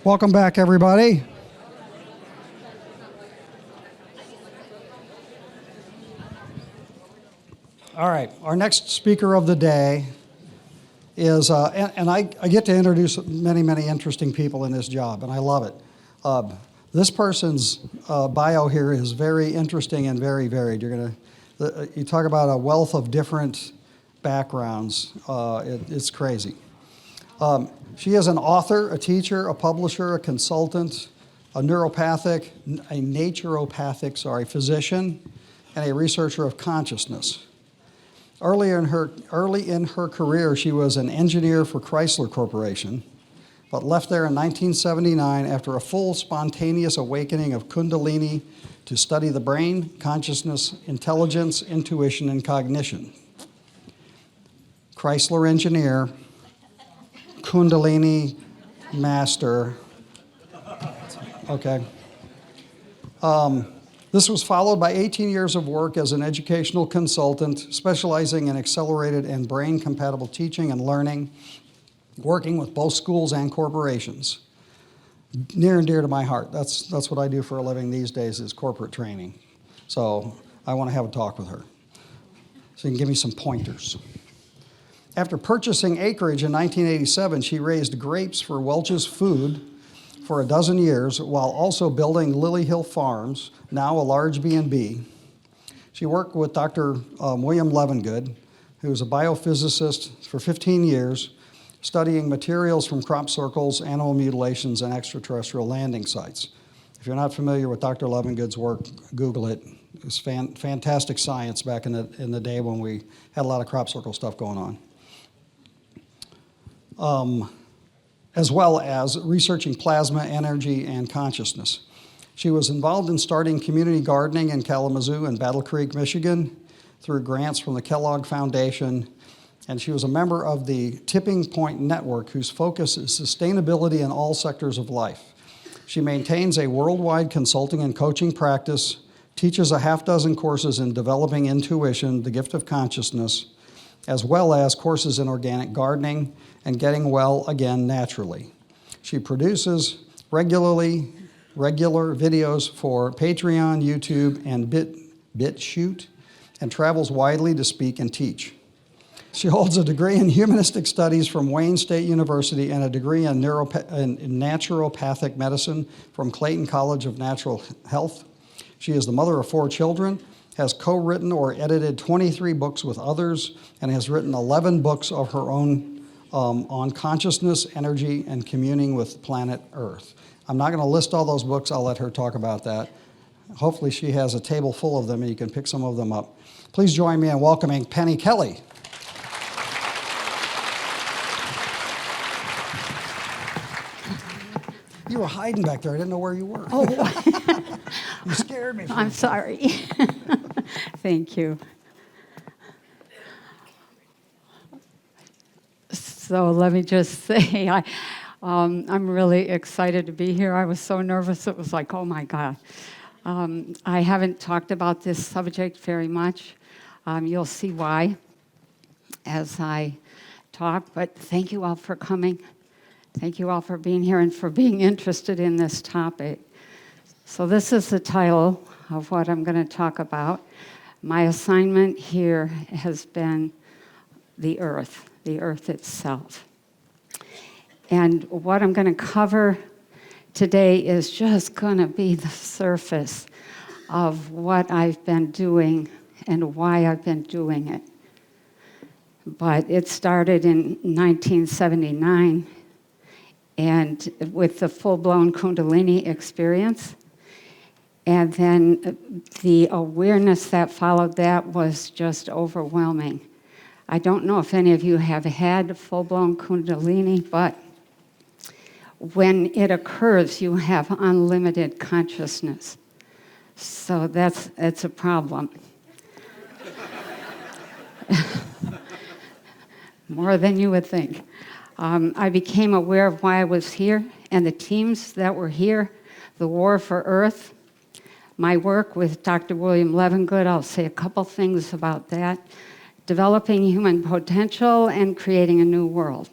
Welcome back, everybody. All right, our next speaker of the day is, and I get to introduce many, many interesting people in this job, and I love it. This person's bio here is very interesting and very varied. You talk about a wealth of different backgrounds. It's crazy. She is an author, a teacher, a publisher, a consultant, a naturopathic physician, and a researcher of consciousness. Early in her career, she was an engineer for Chrysler Corporation, but left there in 1979 after a full spontaneous awakening of Kundalini to study the brain, consciousness, intelligence, intuition, and cognition. Chrysler engineer, Kundalini master. Okay. This was followed by 18 years of work as an educational consultant, specializing in accelerated and brain-compatible teaching and learning, working with both schools and corporations. Near and dear to my heart. That's what I do for a living these days, is corporate training. So I want to have a talk with her, so you can give me some pointers. After purchasing acreage in 1987, she raised grapes for Welch's Food for a dozen years, while also building Lily Hill Farms, now a large B&B. She worked with Dr. William Levengood, who was a biophysicist, for 15 years, studying materials from crop circles, animal mutilations, and extraterrestrial landing sites. If you're not familiar with Dr. Levengood's work, Google it. It was fantastic science back in the day when we had a lot of crop circle stuff going on. As well as researching plasma, energy, and consciousness. She was involved in starting community gardening in Kalamazoo and Battle Creek, Michigan, through grants from the Kellogg Foundation, and she was a member of the Tipping Point Network, whose focus is sustainability in all sectors of life. She maintains a worldwide consulting and coaching practice, teaches a half dozen courses in developing intuition, the gift of consciousness, as well as courses in organic gardening and getting well again naturally. She produces regular videos for Patreon, YouTube, and BitChute, and travels widely to speak and teach. She holds a degree in humanistic studies from Wayne State University and a degree in naturopathic medicine from Clayton College of Natural Health. She is the mother of 4 children, has co-written or edited 23 books with others, and has written 11 books of her own on consciousness, energy, and communing with planet Earth. I'm not going to list all those books. I'll let her talk about that. Hopefully she has a table full of them, and you can pick some of them up. Please join me in welcoming Penny Kelly. You were hiding back there. I didn't know where you were. Oh. You scared me. I'm sorry. Thank you. So let me just say, I'm really excited to be here. I was so nervous. It was like, oh my God. I haven't talked about this subject very much. You'll see why as I talk, but thank you all for coming. Thank you all for being here and for being interested in this topic. So this is the title of what I'm going to talk about. My assignment here has been the earth itself. And what I'm going to cover today is just going to be the surface of what I've been doing and why I've been doing it. But it started in 1979, and with the full-blown Kundalini experience. And then the awareness that followed that was just overwhelming. I don't know if any of you have had full-blown Kundalini, but when it occurs, you have unlimited consciousness. So it's a problem. More than you would think. I became aware of why I was here and the teams that were here, the War for Earth, my work with Dr. William Levengood. I'll say a couple things about that. Developing human potential and creating a new world.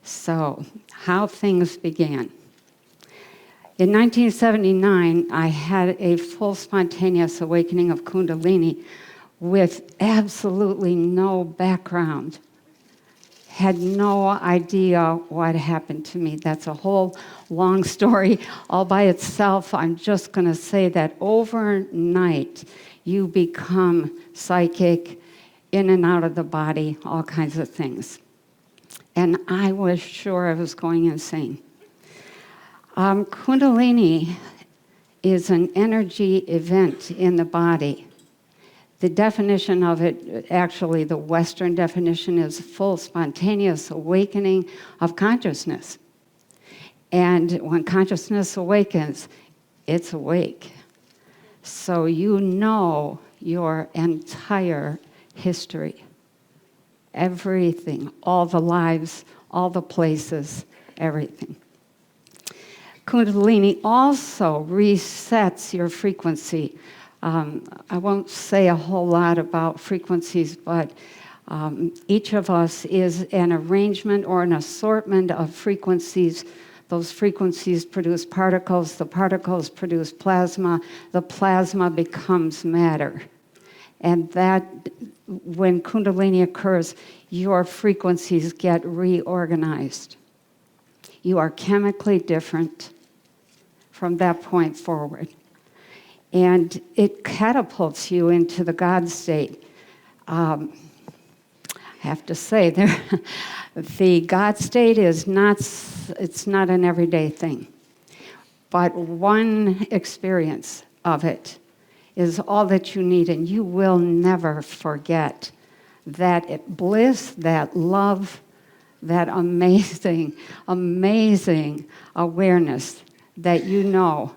So, how things began. In 1979, I had a full spontaneous awakening of Kundalini with absolutely no background. Had no idea what happened to me. That's a whole long story all by itself. I'm just going to say that overnight, you become psychic, in and out of the body, all kinds of things. And I was sure I was going insane. Kundalini is an energy event in the body. The definition of it, actually the Western definition, is full spontaneous awakening of consciousness. And when consciousness awakens, it's awake. So you know your entire history, everything, all the lives, all the places, everything. Kundalini also resets your frequency. I won't say a whole lot about frequencies, but each of us is an arrangement or an assortment of frequencies. Those frequencies produce particles. The particles produce plasma. The plasma becomes matter. And that, when Kundalini occurs, your frequencies get reorganized. You are chemically different from that point forward. And it catapults you into the God state. I have to say, the God state is it's not an everyday thing. But one experience of it is all that you need, and you will never forget that bliss, that love, that amazing, amazing awareness that you know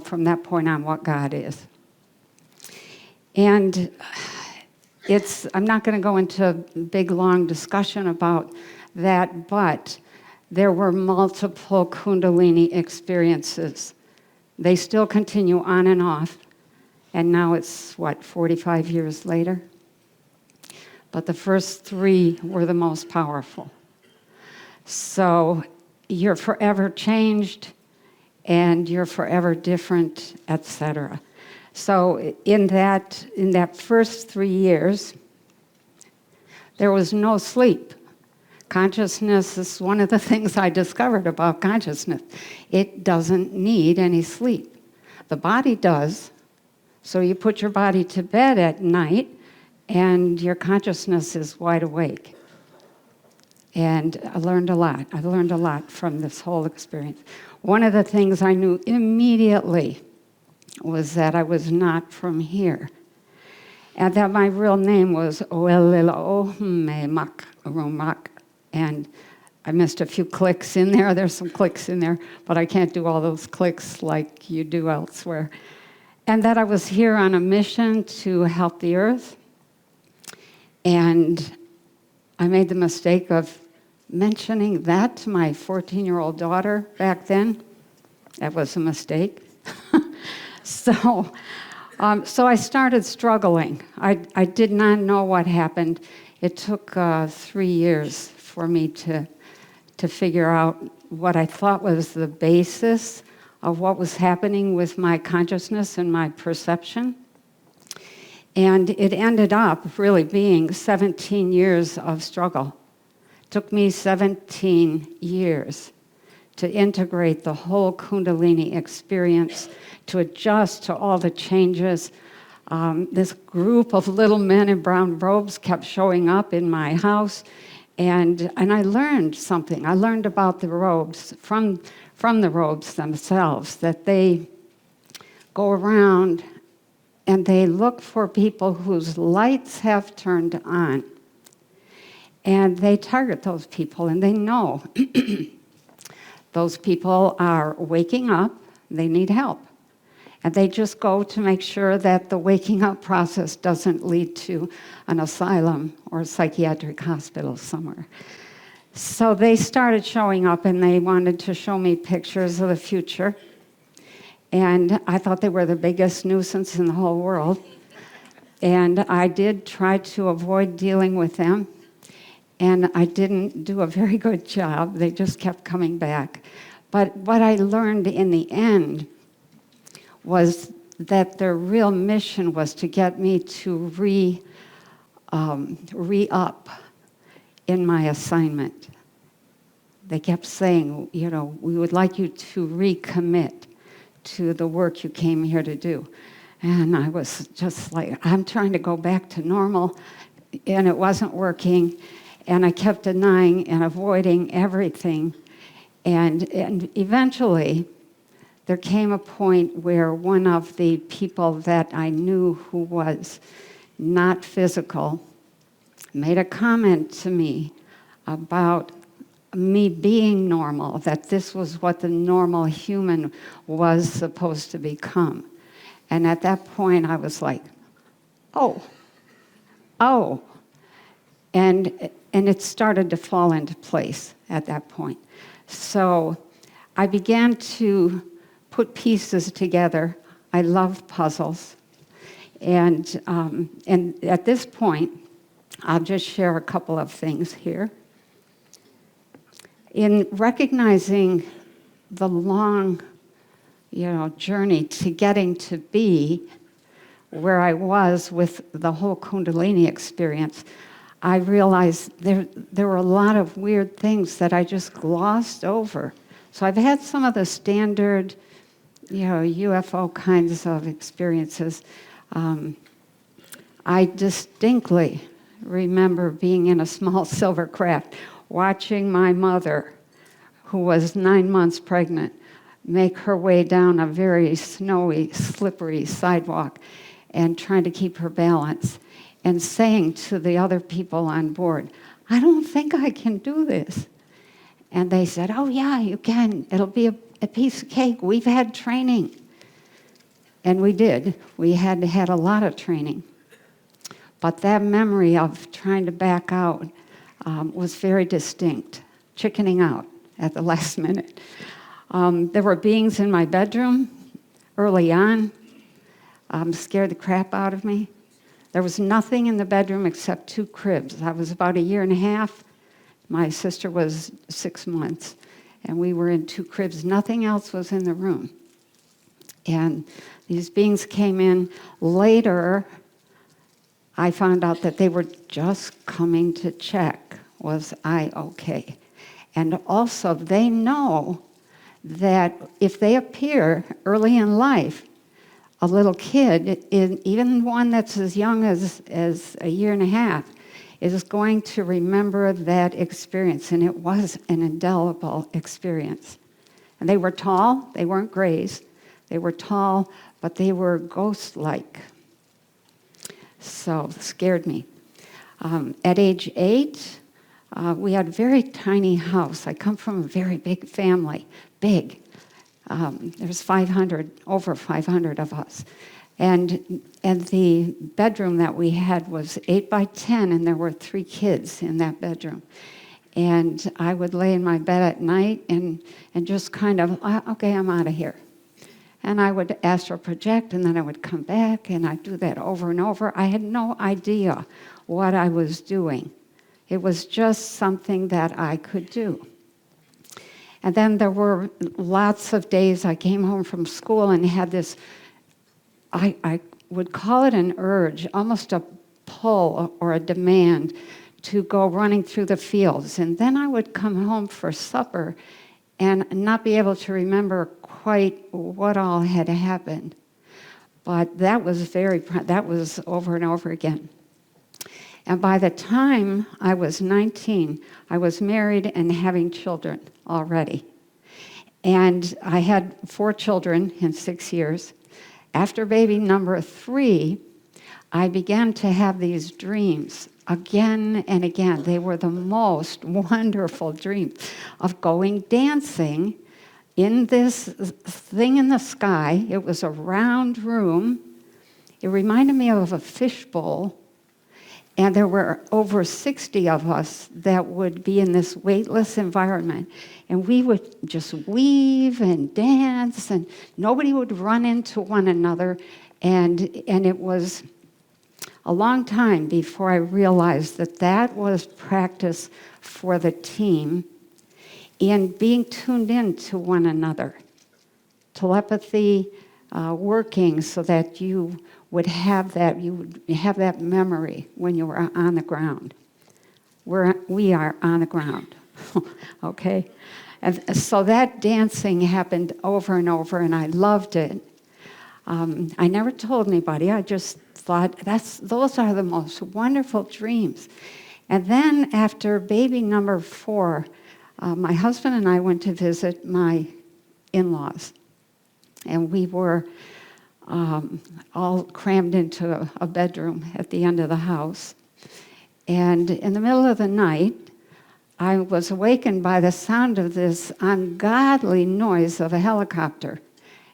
from that point on what God is. And I'm not going to go into a big, long discussion about that, but there were multiple Kundalini experiences. They still continue on and off, and now it's, 45 years later? But the first 3 were the most powerful. So you're forever changed, and you're forever different, etc. So in that first 3 years, there was no sleep. Consciousness is one of the things I discovered about consciousness. It doesn't need any sleep. The body does. So you put your body to bed at night, and your consciousness is wide awake. And I learned a lot. I learned a lot from this whole experience. One of the things I knew immediately was that I was not from here, and that my real name was Oelila'omemak, and I missed a few clicks in there. There's some clicks in there, but I can't do all those clicks like you do elsewhere. And that I was here on a mission to help the earth. And I made the mistake of mentioning that to my 14-year-old daughter back then. That was a mistake. So I started struggling. I did not know what happened. It took 3 years for me to figure out what I thought was the basis of what was happening with my consciousness and my perception. And it ended up really being 17 years of struggle. It took me 17 years to integrate the whole Kundalini experience, to adjust to all the changes. This group of little men in brown robes kept showing up in my house, and I learned something. I learned about the robes from the robes themselves, that they go around and they look for people whose lights have turned on. And they target those people, and they know those people are waking up, they need help. And they just go to make sure that the waking up process doesn't lead to an asylum or a psychiatric hospital somewhere. So they started showing up, and they wanted to show me pictures of the future. And I thought they were the biggest nuisance in the whole world. And I did try to avoid dealing with them. and I didn't do a very good job. They just kept coming back. But what I learned in the end was that their real mission was to get me to re-up in my assignment. They kept saying, you know, we would like you to recommit to the work you came here to do. And I was just like, I'm trying to go back to normal, and it wasn't working. And I kept denying and avoiding everything. And eventually, there came a point where one of the people that I knew who was not physical made a comment to me about me being normal, that this was what the normal human was supposed to become. And at that point, I was like, oh. And it started to fall into place at that point. So I began to put pieces together. I love puzzles. And at this point, I'll just share a couple of things here. In recognizing the long, journey to getting to be where I was with the whole Kundalini experience, I realized there were a lot of weird things that I just glossed over. So I've had some of the standard, UFO kinds of experiences. I distinctly remember being in a small silver craft, watching my mother, who was 9 months pregnant, make her way down a very snowy, slippery sidewalk and trying to keep her balance, and saying to the other people on board, I don't think I can do this. And they said, oh yeah, you can. It'll be a piece of cake. We've had training. And we did. We had a lot of training. But that memory of trying to back out was very distinct, chickening out at the last minute. There were beings in my bedroom early on, scared the crap out of me. There was nothing in the bedroom except 2 cribs. I was about 1.5 years. My sister was 6 months, and we were in 2 cribs. Nothing else was in the room. And these beings came in. Later, I found out that they were just coming to check, was I okay? And also, they know that if they appear early in life, a little kid, even one that's as young as 1.5 years, is going to remember that experience. And it was an indelible experience. And they were tall. They weren't grays. They were tall, but they were ghost-like. So it scared me. At age 8, we had a very tiny house. I come from a very big family, big. There's over 500 of us. And the bedroom that we had was 8 by 10, and there were 3 kids in that bedroom. And I would lay in my bed at night and just kind of, okay, I'm out of here. And I would astral project, and then I would come back, and I'd do that over and over. I had no idea what I was doing. It was just something that I could do. And then there were lots of days I came home from school and had this, I would call it an urge, almost a pull or a demand to go running through the fields. And then I would come home for supper and not be able to remember quite what all had happened. But that was over and over again. And by the time I was 19, I was married and having children already. And I had 4 children in 6 years. After baby number 3, I began to have these dreams again and again. They were the most wonderful dreams of going dancing in this thing in the sky. It was a round room. It reminded me of a fishbowl. And there were over 60 of us that would be in this weightless environment. And we would just weave and dance, and nobody would run into one another. And it was a long time before I realized that that was practice for the team in being tuned in to one another. Telepathy working so that you would have that memory when you were on the ground. We are on the ground, okay? And so that dancing happened over and over, and I loved it. I never told anybody. I just thought those are the most wonderful dreams. And then after baby number 4, my husband and I went to visit my in-laws. And we were all crammed into a bedroom at the end of the house. And in the middle of the night, I was awakened by the sound of this ungodly noise of a helicopter.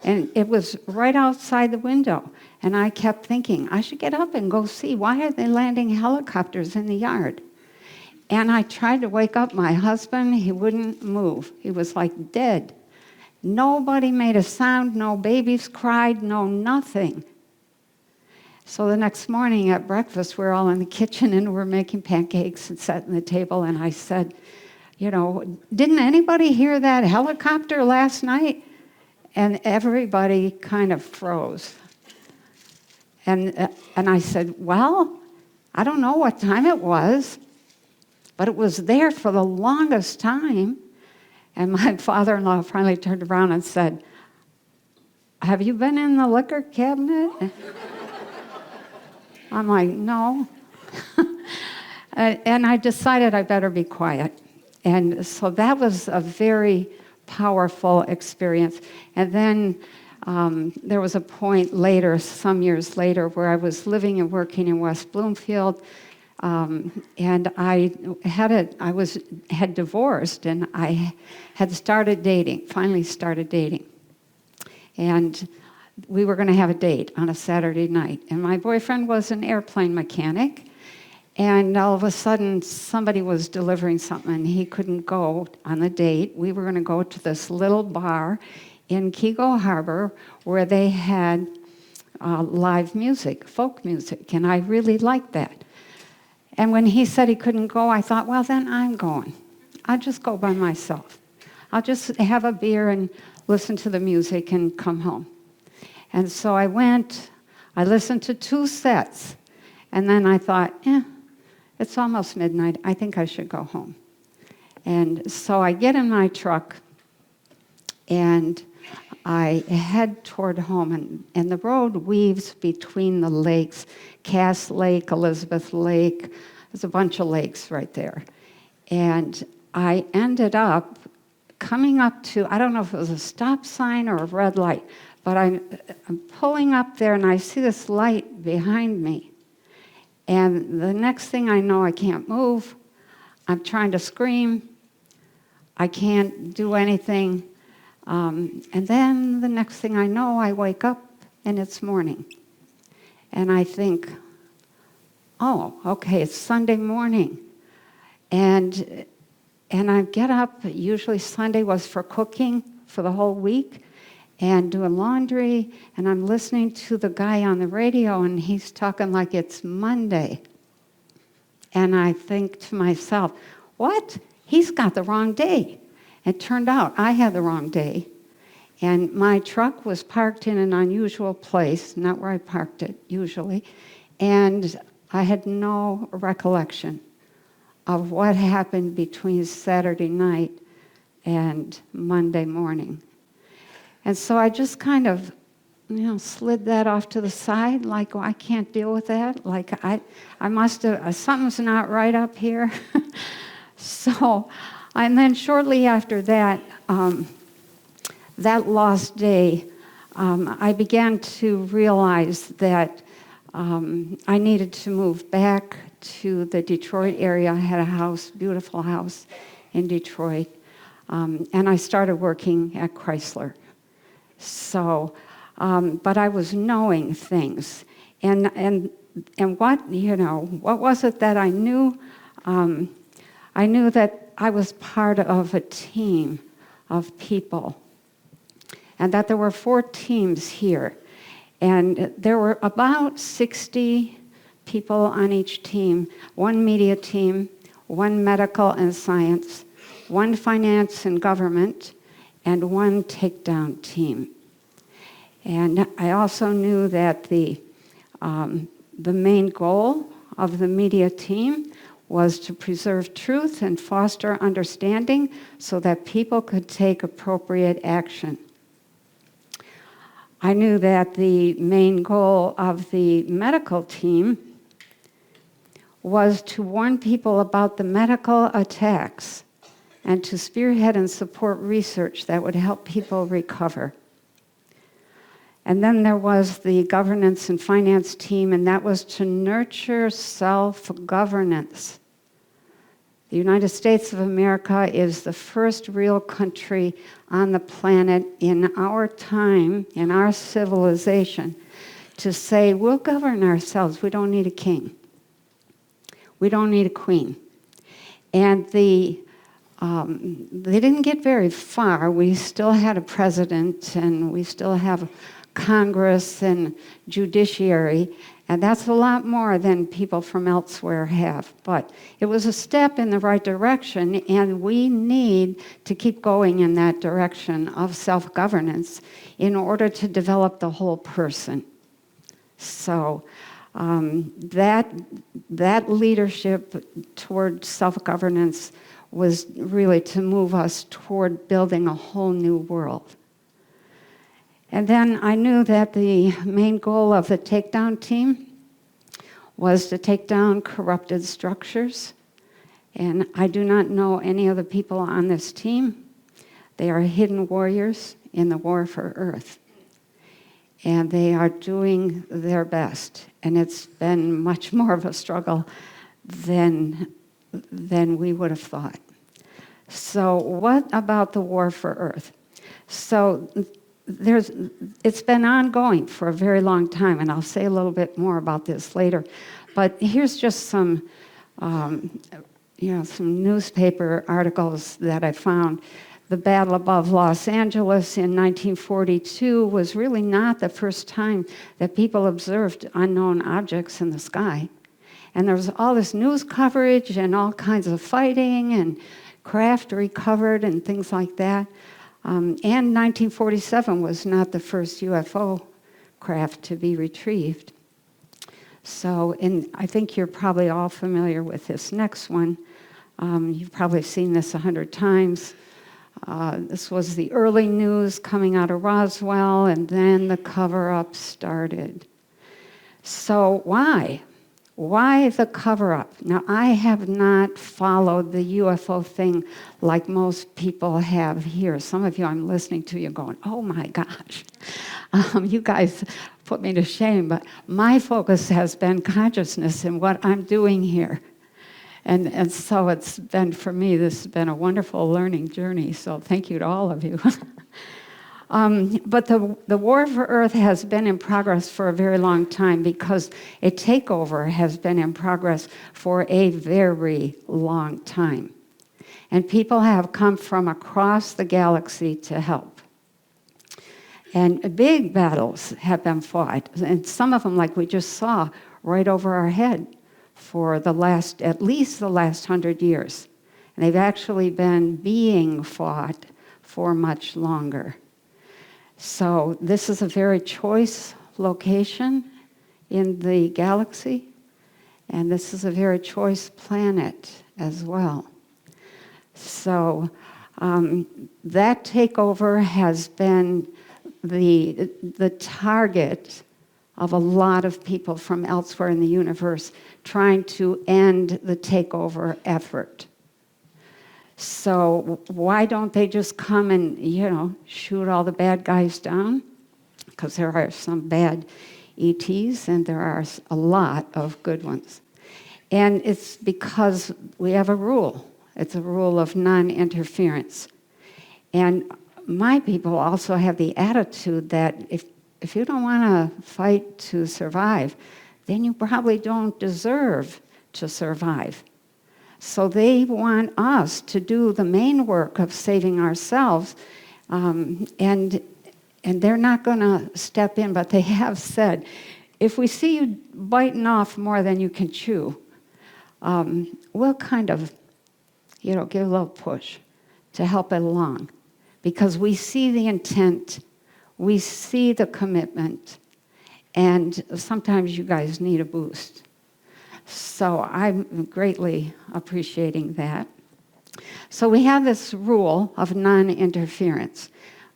And it was right outside the window. And I kept thinking, I should get up and go see. Why are they landing helicopters in the yard? And I tried to wake up my husband. He wouldn't move. He was like dead. Nobody made a sound. No babies cried. No nothing. So the next morning at breakfast, we're all in the kitchen and we're making pancakes and setting the table. And I said, didn't anybody hear that helicopter last night? And everybody kind of froze. And I said, well, I don't know what time it was, but it was there for the longest time. And my father-in-law finally turned around and said, have you been in the liquor cabinet? I'm like, no. And I decided I better be quiet. And so that was a very powerful experience. And then there was a point later, some years later, where I was living and working in West Bloomfield, and I had divorced, and I had finally started dating. And we were going to have a date on a Saturday night. And my boyfriend was an airplane mechanic. And all of a sudden, somebody was delivering something, and he couldn't go on the date. We were going to go to this little bar in Kego Harbor where they had live music, folk music, and I really liked that. And when he said he couldn't go, I thought, well, then I'm going. I'll just go by myself. I'll just have a beer and listen to the music and come home. And so I went, I listened to 2 sets, and then I thought, it's almost midnight. I think I should go home. And so I get in my truck, and I head toward home, and the road weaves between the lakes, Cass Lake, Elizabeth Lake. There's a bunch of lakes right there. And I ended up coming up to, I don't know if it was a stop sign or a red light, but I'm pulling up there, and I see this light behind me. And the next thing I know, I can't move. I'm trying to scream. I can't do anything. And then the next thing I know, I wake up, and it's morning. And I think, oh, okay, it's Sunday morning. And I get up. Usually Sunday was for cooking for the whole week and doing laundry, and I'm listening to the guy on the radio, and he's talking like it's Monday. And I think to myself, what? He's got the wrong day. It turned out I had the wrong day, and my truck was parked in an unusual place, not where I parked it usually, and I had no recollection of what happened between Saturday night and Monday morning. And so I just kind of, slid that off to the side, like, I can't deal with that. Like, I must have, something's not right up here. So, and then shortly after that, that lost day, I began to realize that I needed to move back to the Detroit area. I had a house, beautiful house in Detroit, and I started working at Chrysler. So, but I was knowing things, and what was it that I knew? I knew that I was part of a team of people, and that there were 4 teams here, and there were about 60 people on each team, one media team, one medical and science, one finance and government, and one takedown team. And I also knew that the main goal of the media team was to preserve truth and foster understanding so that people could take appropriate action. I knew that the main goal of the medical team was to warn people about the medical attacks and to spearhead and support research that would help people recover. And then there was the governance and finance team, and that was to nurture self-governance. The United States of America is the first real country on the planet in our time, in our civilization, to say, we'll govern ourselves. We don't need a king. We don't need a queen. And they didn't get very far. We still had a president, and we still have Congress and judiciary, and that's a lot more than people from elsewhere have. But it was a step in the right direction, and we need to keep going in that direction of self-governance in order to develop the whole person. So that leadership toward self-governance was really to move us toward building a whole new world. And then I knew that the main goal of the takedown team was to take down corrupted structures. And I do not know any of the people on this team. They are hidden warriors in the war for Earth. And they are doing their best. And it's been much more of a struggle than we would have thought. So what about the war for Earth? So it's been ongoing for a very long time, and I'll say a little bit more about this later. But here's just some newspaper articles that I found. The battle above Los Angeles in 1942 was really not the first time that people observed unknown objects in the sky. And there was all this news coverage and all kinds of fighting and craft recovered and things like that. And 1947 was not the first UFO craft to be retrieved. So, I think you're probably all familiar with this next one. You've probably seen this 100 times. This was the early news coming out of Roswell, and then the cover-up started. So why? Why the cover-up? Now, I have not followed the UFO thing like most people have here. Some of you I'm listening to, you're going, oh my gosh, you guys put me to shame. But my focus has been consciousness and what I'm doing here. And so it's been, for me, this has been a wonderful learning journey. So thank you to all of you. But the war for Earth has been in progress for a very long time because a takeover has been in progress for a very long time. And people have come from across the galaxy to help. And big battles have been fought, and some of them, like we just saw, right over our head for at least the last 100 years. And they've actually been being fought for much longer. So this is a very choice location in the galaxy, and this is a very choice planet as well. So that takeover has been the target of a lot of people from elsewhere in the universe trying to end the takeover effort. So why don't they just come and, shoot all the bad guys down? Because there are some bad ETs and there are a lot of good ones. And it's because we have a rule. It's a rule of non-interference. And my people also have the attitude that if you don't want to fight to survive, then you probably don't deserve to survive. So they want us to do the main work of saving ourselves, and they're not going to step in, but they have said, if we see you biting off more than you can chew, we'll kind of, give a little push to help it along. Because we see the intent, we see the commitment, and sometimes you guys need a boost. So I'm greatly appreciating that. So we have this rule of non-interference,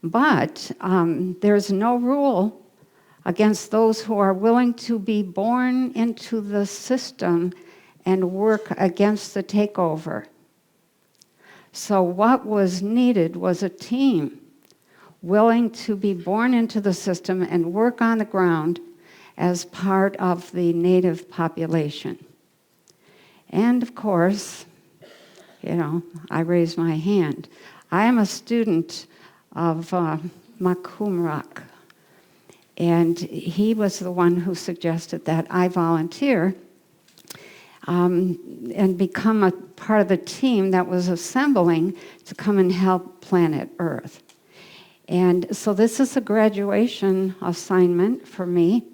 but there's no rule against those who are willing to be born into the system and work against the takeover. So what was needed was a team willing to be born into the system and work on the ground as part of the native population. And of course, I raised my hand. I am a student of Makumrak, and he was the one who suggested that I volunteer and become a part of the team that was assembling to come and help planet Earth. And so this is a graduation assignment for me.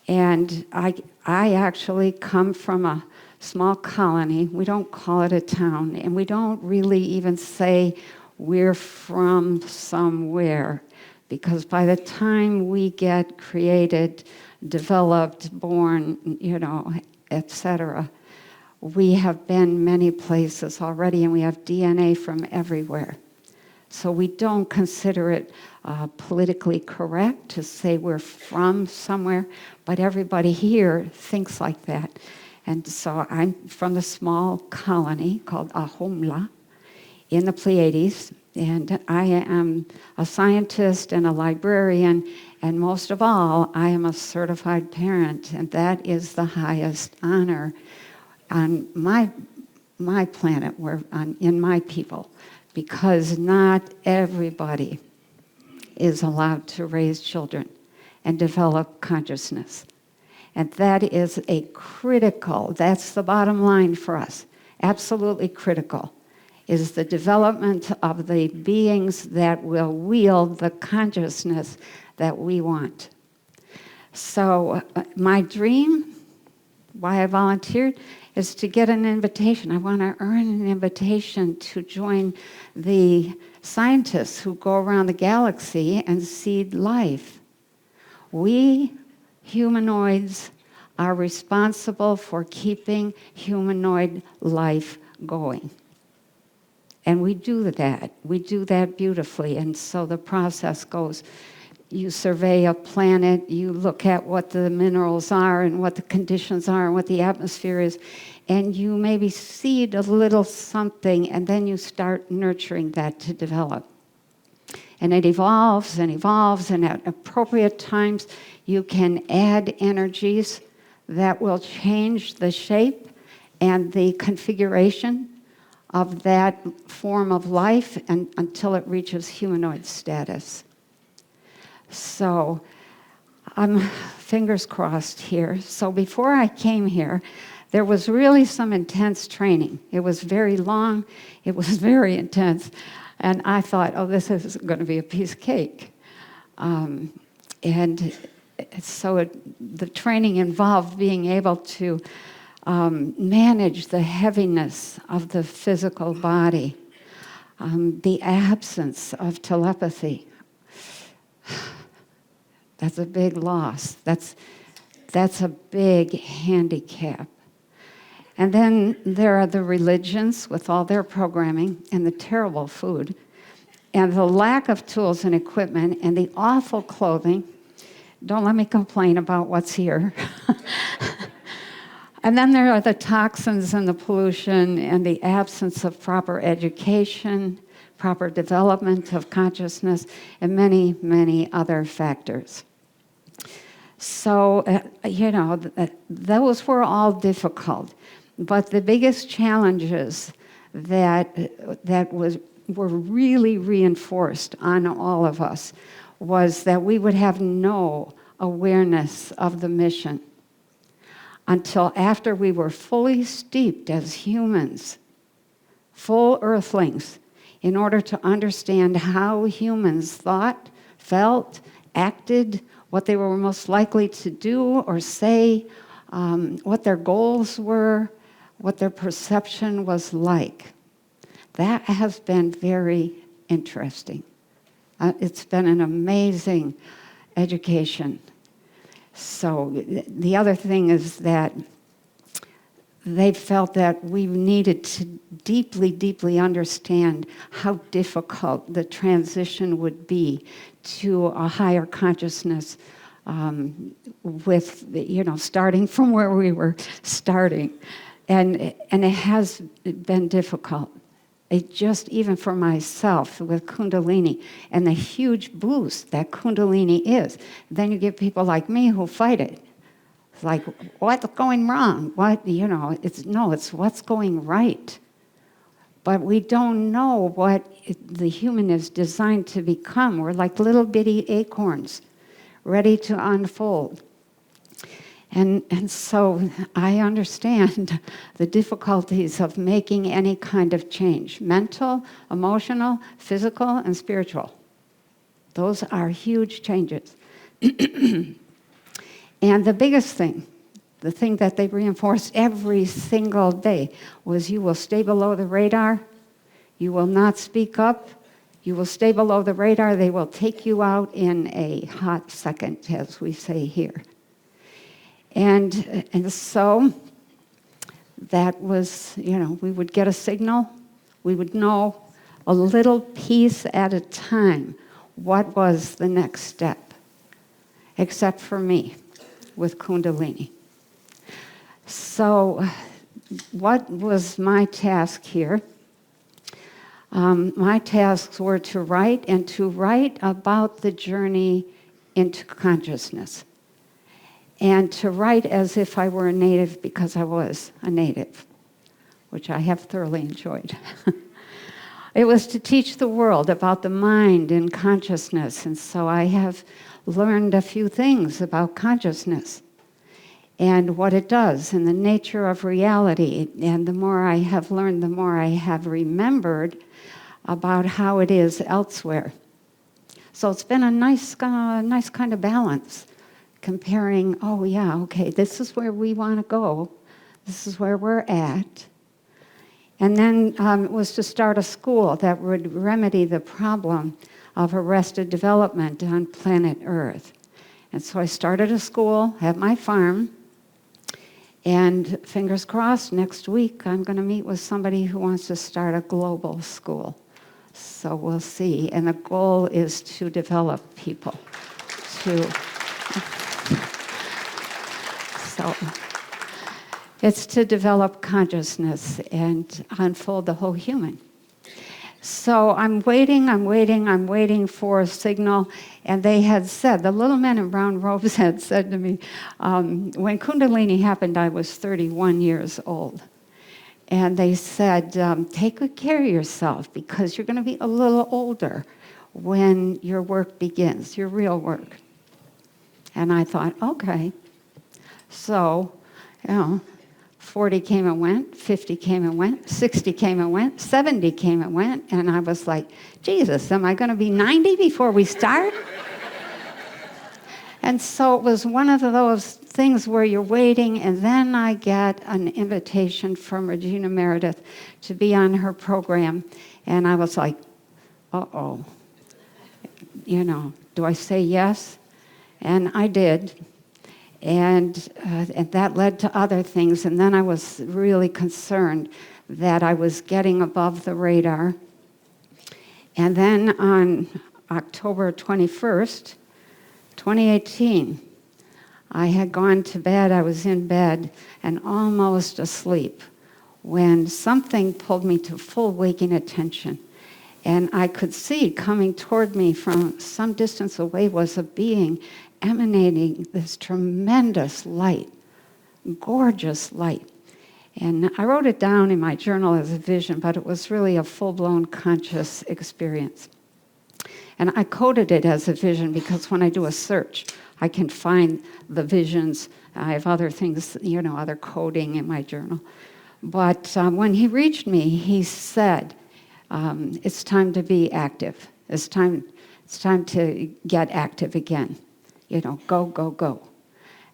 And I actually come from a small colony. We don't call it a town, and we don't really even say we're from somewhere, because by the time we get created, developed, born, etc., we have been many places already, and we have DNA from everywhere. So we don't consider it politically correct to say we're from somewhere, but everybody here thinks like that. And so I'm from the small colony called Ahomla in the Pleiades, and I am a scientist and a librarian, and most of all, I am a certified parent, and that is the highest honor on my planet, in my people, because not everybody is allowed to raise children and develop consciousness. And that is that's the bottom line for us, absolutely critical, is the development of the beings that will wield the consciousness that we want. So my dream, why I volunteered, is to get an invitation. I want to earn an invitation to join the scientists who go around the galaxy and seed life. We humanoids are responsible for keeping humanoid life going. And we do that. We do that beautifully. And so the process goes. You survey a planet, you look at what the minerals are and what the conditions are and what the atmosphere is, and you maybe seed a little something, and then you start nurturing that to develop. And it evolves and evolves, and at appropriate times you can add energies that will change the shape and the configuration of that form of life until it reaches humanoid status. So I'm fingers crossed here. So before I came here, there was really some intense training. It was very long. It was very intense. And I thought, this is going to be a piece of cake. And so the training involved being able to manage the heaviness of the physical body, the absence of telepathy. That's a big loss. That's a big handicap. And then there are the religions with all their programming and the terrible food and the lack of tools and equipment and the awful clothing. Don't let me complain about what's here. And then there are the toxins and the pollution and the absence of proper education, proper development of consciousness, and many, many other factors. So, those were all difficult. But the biggest challenges that were really reinforced on all of us was that we would have no awareness of the mission until after we were fully steeped as humans, full earthlings, in order to understand how humans thought, felt, acted, what they were most likely to do or say, what their goals were, what their perception was like. That has been very interesting. It's been an amazing education. So the other thing is that they felt that we needed to deeply, deeply understand how difficult the transition would be to a higher consciousness, with, starting from where we were starting. And it has been difficult. It just, even for myself with Kundalini and the huge boost that Kundalini is, then you get people like me who fight it. It's like, what's going wrong? It's what's going right. But we don't know what the human is designed to become. We're like little bitty acorns, ready to unfold. And so I understand the difficulties of making any kind of change, mental, emotional, physical, and spiritual. Those are huge changes. And the biggest thing, the thing that they reinforced every single day, was you will stay below the radar, you will not speak up, you will stay below the radar, they will take you out in a hot second, as we say here. And so that was, we would get a signal, we would know a little piece at a time what was the next step, except for me with Kundalini. So what was my task here? My tasks were to write about the journey into consciousness. And to write as if I were a native, because I was a native, which I have thoroughly enjoyed. It was to teach the world about the mind and consciousness, and so I have learned a few things about consciousness and what it does and the nature of reality. And the more I have learned, the more I have remembered about how it is elsewhere. So it's been a nice kind of balance. Comparing, this is where we want to go. This is where we're at. And then it was to start a school that would remedy the problem of arrested development on planet Earth. And so I started a school at my farm. And fingers crossed, next week I'm going to meet with somebody who wants to start a global school. So we'll see. And the goal is to develop people, So it's to develop consciousness and unfold the whole human. So I'm waiting for a signal. And they had said, the little men in brown robes had said to me, when Kundalini happened, I was 31 years old. And they said, take good care of yourself because you're going to be a little older when your work begins, your real work. And I thought, okay. So, 40 came and went, 50 came and went, 60 came and went, 70 came and went, and I was like, Jesus, am I going to be 90 before we start? And so it was one of those things where you're waiting, and then I get an invitation from Regina Meredith to be on her program, and I was like, uh-oh. Do I say yes? And I did. And that led to other things. And then I was really concerned that I was getting above the radar. And then on October 21st, 2018, I had gone to bed. I was in bed and almost asleep when something pulled me to full waking attention. And I could see coming toward me from some distance away was a being emanating this tremendous light, gorgeous light. And I wrote it down in my journal as a vision, but it was really a full-blown conscious experience. And I coded it as a vision because when I do a search, I can find the visions. I have other things, other coding in my journal. But when he reached me, he said, it's time to be active. It's time to get active again. go, go, go.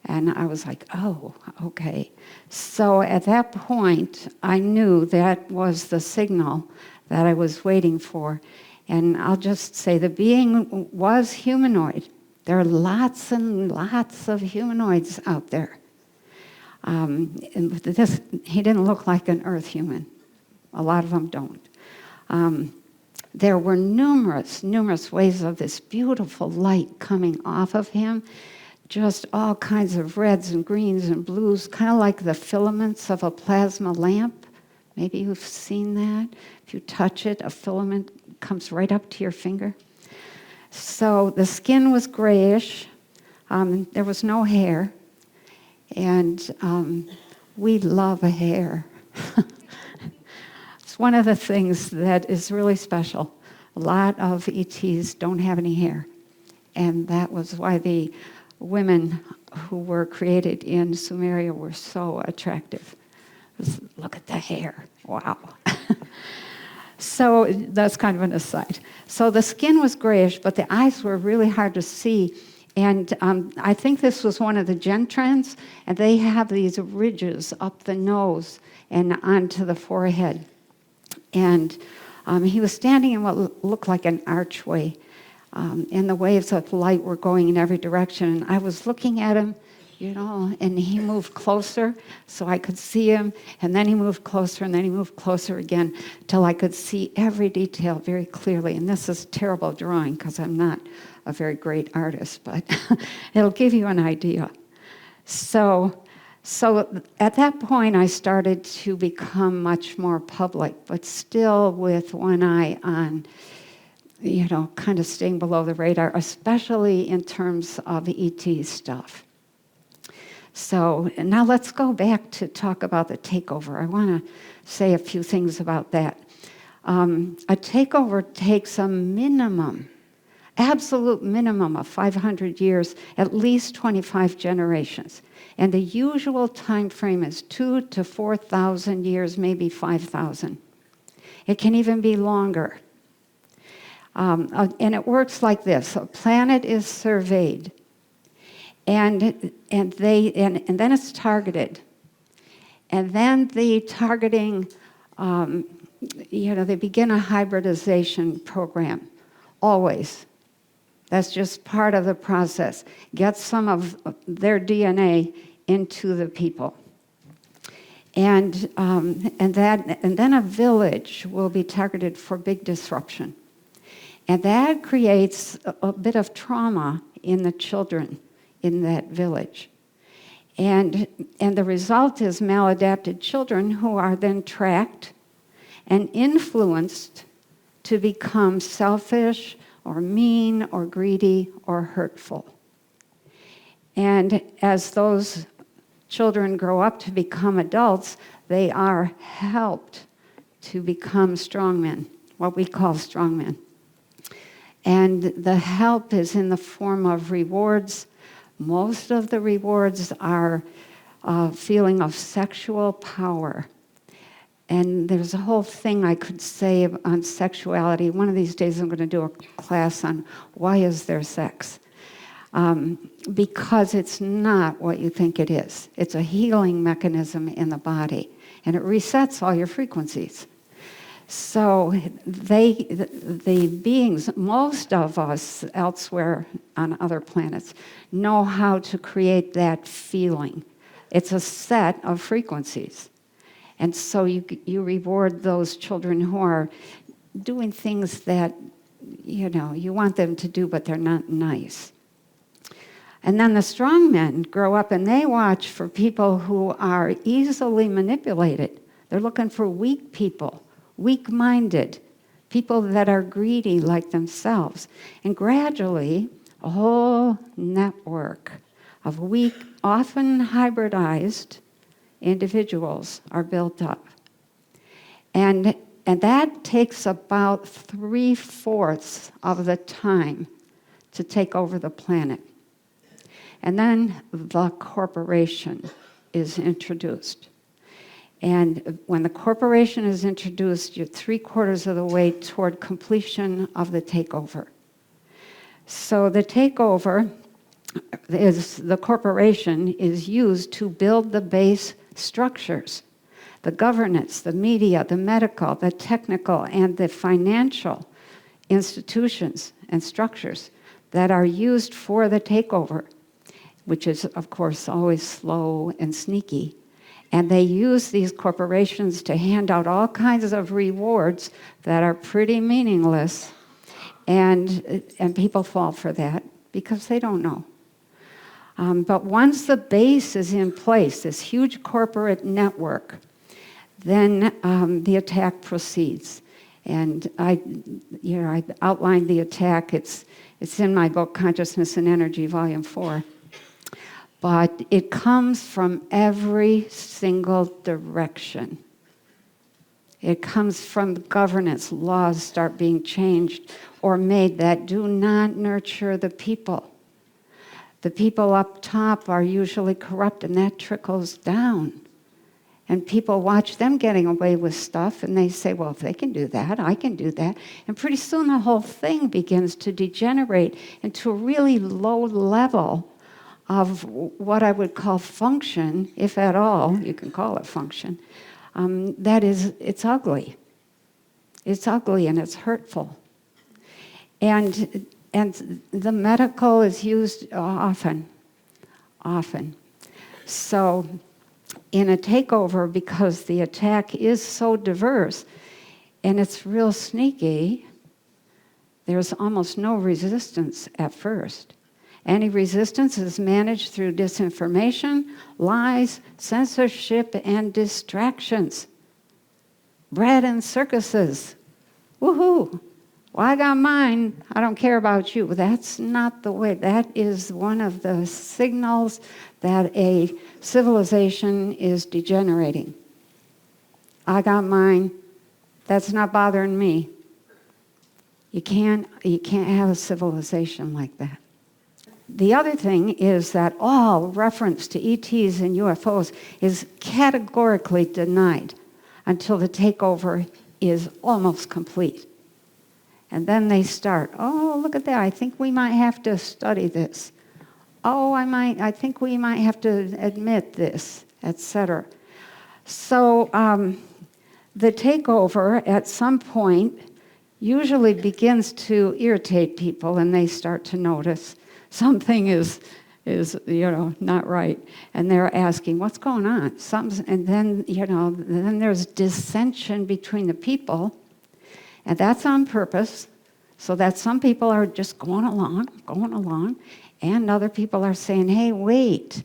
And I was like, oh, okay. So at that point, I knew that was the signal that I was waiting for. And I'll just say the being was humanoid. There are lots and lots of humanoids out there. And he didn't look like an earth human. A lot of them don't. There were numerous ways of this beautiful light coming off of him, just all kinds of reds and greens and blues, kind of like the filaments of a plasma lamp. Maybe you've seen that. If you touch it, a filament comes right up to your finger. So the skin was grayish. There was no hair. And we love a hair. It's one of the things that is really special. A lot of ETs don't have any hair. And that was why the women who were created in Sumeria were so attractive. Look at the hair. Wow. So that's kind of an aside. So the skin was grayish, but the eyes were really hard to see. And I think this was one of the gentrans, and they have these ridges up the nose and onto the forehead. And he was standing in what looked like an archway, and the waves of light were going in every direction. And I was looking at him, and he moved closer so I could see him, and then he moved closer, and then he moved closer again till I could see every detail very clearly. And this is terrible drawing because I'm not a very great artist, but it'll give you an idea. So at that point, I started to become much more public, but still with one eye on, kind of staying below the radar, especially in terms of the ET stuff. So now let's go back to talk about the takeover. I want to say a few things about that. A takeover takes a minimum, absolute minimum of 500 years, at least 25 generations. And the usual time frame is 2,000 to 4,000 years, maybe 5,000. It can even be longer. And it works like this. A planet is surveyed, and then it's targeted. And then the targeting, they begin a hybridization program, always. That's just part of the process. Get some of their DNA into the people. And then a village will be targeted for big disruption. And that creates a bit of trauma in the children in that village. And the result is maladapted children who are then tracked and influenced to become selfish or mean or greedy or hurtful. And as those children grow up to become adults, they are helped to become strongmen, what we call strongmen. And the help is in the form of rewards. Most of the rewards are a feeling of sexual power. And there's a whole thing I could say on sexuality. One of these days I'm going to do a class on why is there sex. Because it's not what you think it is. It's a healing mechanism in the body. And it resets all your frequencies. So the beings, most of us elsewhere on other planets, know how to create that feeling. It's a set of frequencies. And so you reward those children who are doing things that, you want them to do, but they're not nice. And then the strong men grow up and they watch for people who are easily manipulated. They're looking for weak people, weak-minded, people that are greedy like themselves. And gradually, a whole network of weak, often hybridized individuals are built up. And that takes about 3/4 of the time to take over the planet. And then the corporation is introduced. And when the corporation is introduced, you're 3/4 of the way toward completion of the takeover. So the takeover is the corporation is used to build the base structures, the governance, the media, the medical, the technical, and the financial institutions and structures that are used for the takeover, which is, of course, always slow and sneaky. And they use these corporations to hand out all kinds of rewards that are pretty meaningless, and people fall for that because they don't know. But once the base is in place, this huge corporate network, then the attack proceeds. And I outlined the attack. It's in my book, Consciousness and Energy, Volume 4. But it comes from every single direction. It comes from governance. Laws start being changed or made that do not nurture the people. The people up top are usually corrupt, and that trickles down. And people watch them getting away with stuff, and they say, well, if they can do that, I can do that. And pretty soon the whole thing begins to degenerate into a really low level of what I would call function, if at all, you can call it function. That is, it's ugly. It's ugly and it's hurtful. And the medical is used often. So in a takeover, because the attack is so diverse and it's real sneaky, there's almost no resistance at first. Any resistance is managed through disinformation, lies, censorship, and distractions. Bread and circuses. Woohoo! Well, I got mine. I don't care about you. That's not the way. That is one of the signals that a civilization is degenerating. I got mine. That's not bothering me. You can't have a civilization like that. The other thing is that all reference to ETs and UFOs is categorically denied until the takeover is almost complete. And then they start, oh, look at that, I think we might have to study this. Oh, I think we might have to admit this, etc. So the takeover at some point usually begins to irritate people, and they start to notice something is not right, and they're asking, what's going on? And then then there's dissension between the people, and that's on purpose, so that some people are just going along, and other people are saying, hey, wait,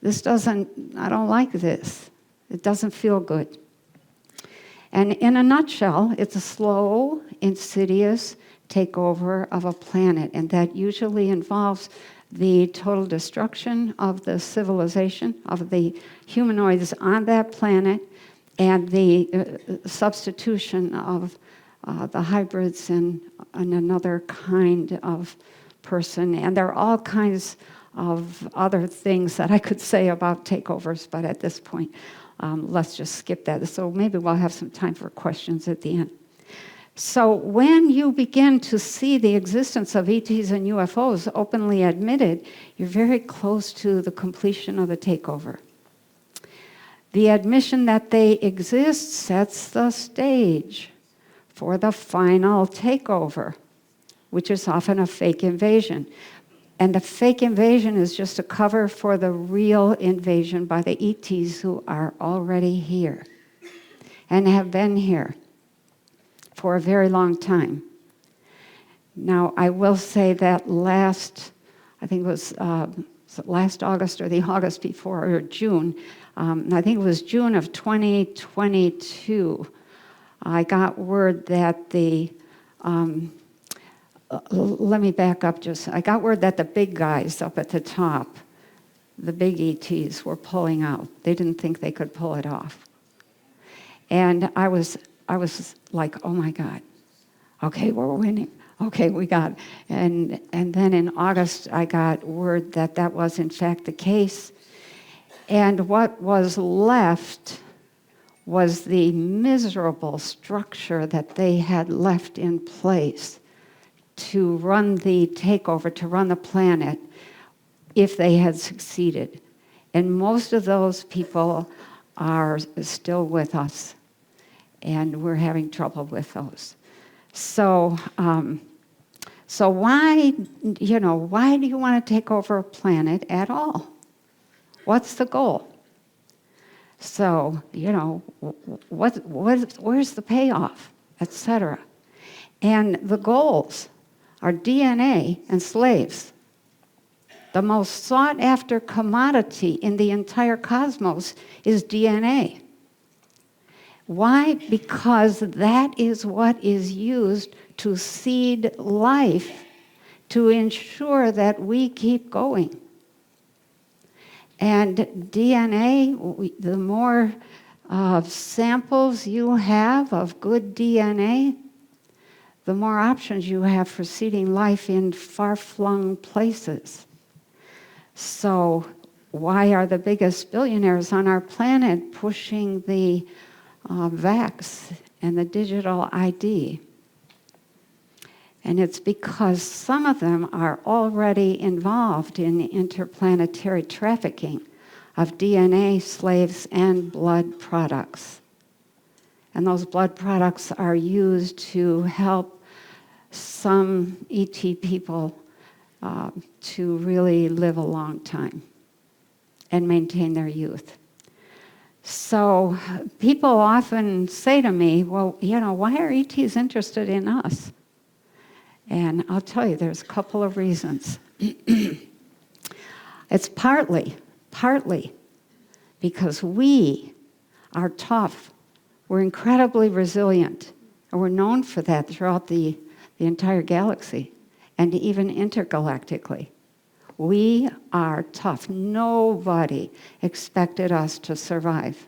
I don't like this. It doesn't feel good. And in a nutshell, it's a slow, insidious takeover of a planet, and that usually involves the total destruction of the civilization, of the humanoids on that planet, and the substitution of the hybrids and another kind of person. And there are all kinds of other things that I could say about takeovers, but at this point, let's just skip that. So maybe we'll have some time for questions at the end. So when you begin to see the existence of ETs and UFOs openly admitted, you're very close to the completion of the takeover. The admission that they exist sets the stage for the final takeover, which is often a fake invasion. And the fake invasion is just a cover for the real invasion by the ETs who are already here and have been here for a very long time. Now, I will say that last August or the August before, or June, I think it was June of 2022, I got word that let me back up just. I got word that the big guys up at the top, the big ETs, were pulling out. They didn't think they could pull it off. And I was like, oh my God, okay, we're winning. Okay, we got it. And then in August, I got word that was in fact the case. And what was left was the miserable structure that they had left in place to run the takeover, to run the planet, if they had succeeded. And most of those people are still with us, and we're having trouble with those. So, so why do you want to take over a planet at all? What's the goal? So, where's the payoff, etc. And the goals are DNA and slaves. The most sought after commodity in the entire cosmos is DNA. Why? Because that is what is used to seed life, to ensure that we keep going. And DNA, the more samples you have of good DNA, the more options you have for seeding life in far-flung places. So why are the biggest billionaires on our planet pushing the vax and the digital ID? And it's because some of them are already involved in interplanetary trafficking of DNA, slaves, and blood products. And those blood products are used to help some ET people to really live a long time and maintain their youth. So people often say to me, well, why are ETs interested in us? And I'll tell you, there's a couple of reasons. It's partly because we are tough. We're incredibly resilient. And we're known for that throughout the entire galaxy and even intergalactically. We are tough. Nobody expected us to survive.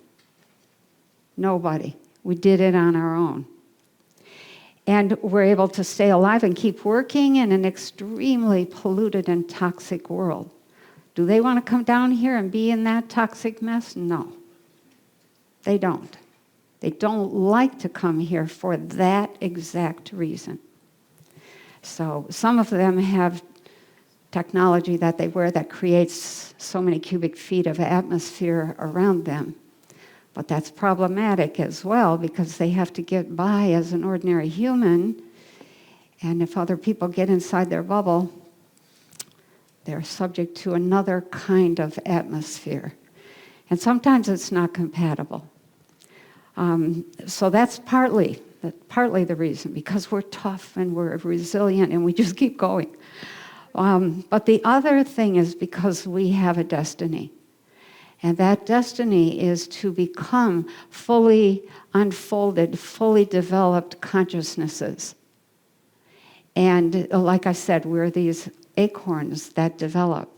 Nobody. We did it on our own. And we're able to stay alive and keep working in an extremely polluted and toxic world. Do they want to come down here and be in that toxic mess? No. They don't. They don't like to come here for that exact reason. So some of them have technology that they wear that creates so many cubic feet of atmosphere around them. But that's problematic as well because they have to get by as an ordinary human. And if other people get inside their bubble, they're subject to another kind of atmosphere. And sometimes it's not compatible. So that's partly the reason, because we're tough and we're resilient and we just keep going. But the other thing is because we have a destiny. And that destiny is to become fully unfolded, fully developed consciousnesses. And like I said, we're these acorns that develop.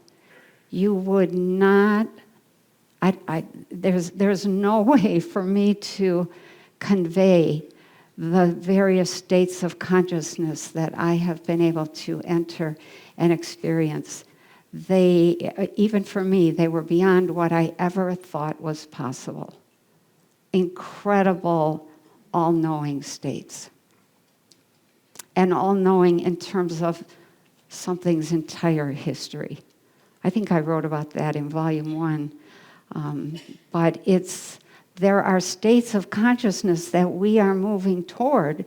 You would not, there's no way for me to convey the various states of consciousness that I have been able to enter and experience. Even for me, they were beyond what I ever thought was possible. Incredible, all-knowing states. And all-knowing in terms of something's entire history. I think I wrote about that in Volume 1. But there are states of consciousness that we are moving toward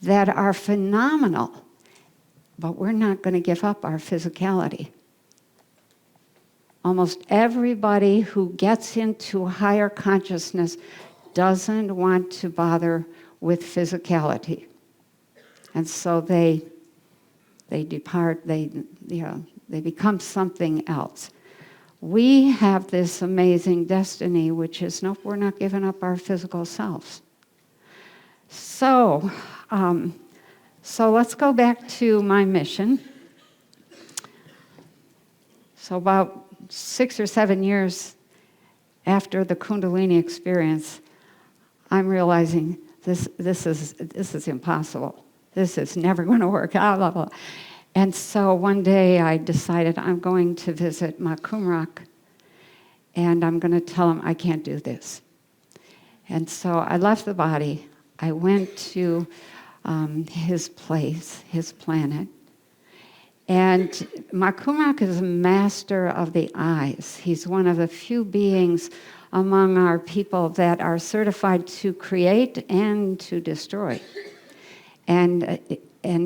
that are phenomenal. But we're not going to give up our physicality. Almost everybody who gets into higher consciousness doesn't want to bother with physicality. And so they depart, they become something else. We have this amazing destiny, which is, nope, we're not giving up our physical selves. So let's go back to my mission. So about 6 or 7 years after the Kundalini experience, I'm realizing this is impossible. This is never going to work out. Blah, blah. And so one day I decided I'm going to visit Makumrak, and I'm going to tell him I can't do this. And so I left the body. I went to his place, his planet, And Makumak is a master of the eyes. He's one of the few beings among our people that are certified to create and to destroy. And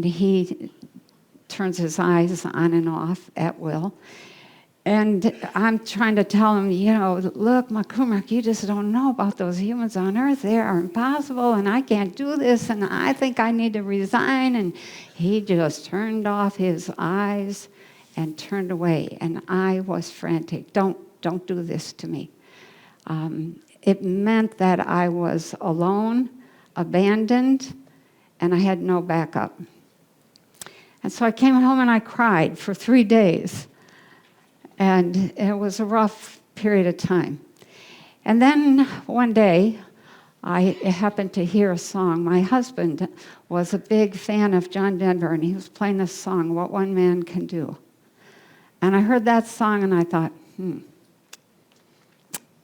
he turns his eyes on and off at will. And I'm trying to tell him, look, Makumak, you just don't know about those humans on Earth. They are impossible, and I can't do this, and I think I need to resign. And he just turned off his eyes and turned away. And I was frantic. Don't do this to me. It meant that I was alone, abandoned, and I had no backup. And so I came home and I cried for 3 days. And it was a rough period of time. And then one day, I happened to hear a song. My husband was a big fan of John Denver, and he was playing this song, What One Man Can Do. And I heard that song, and I thought,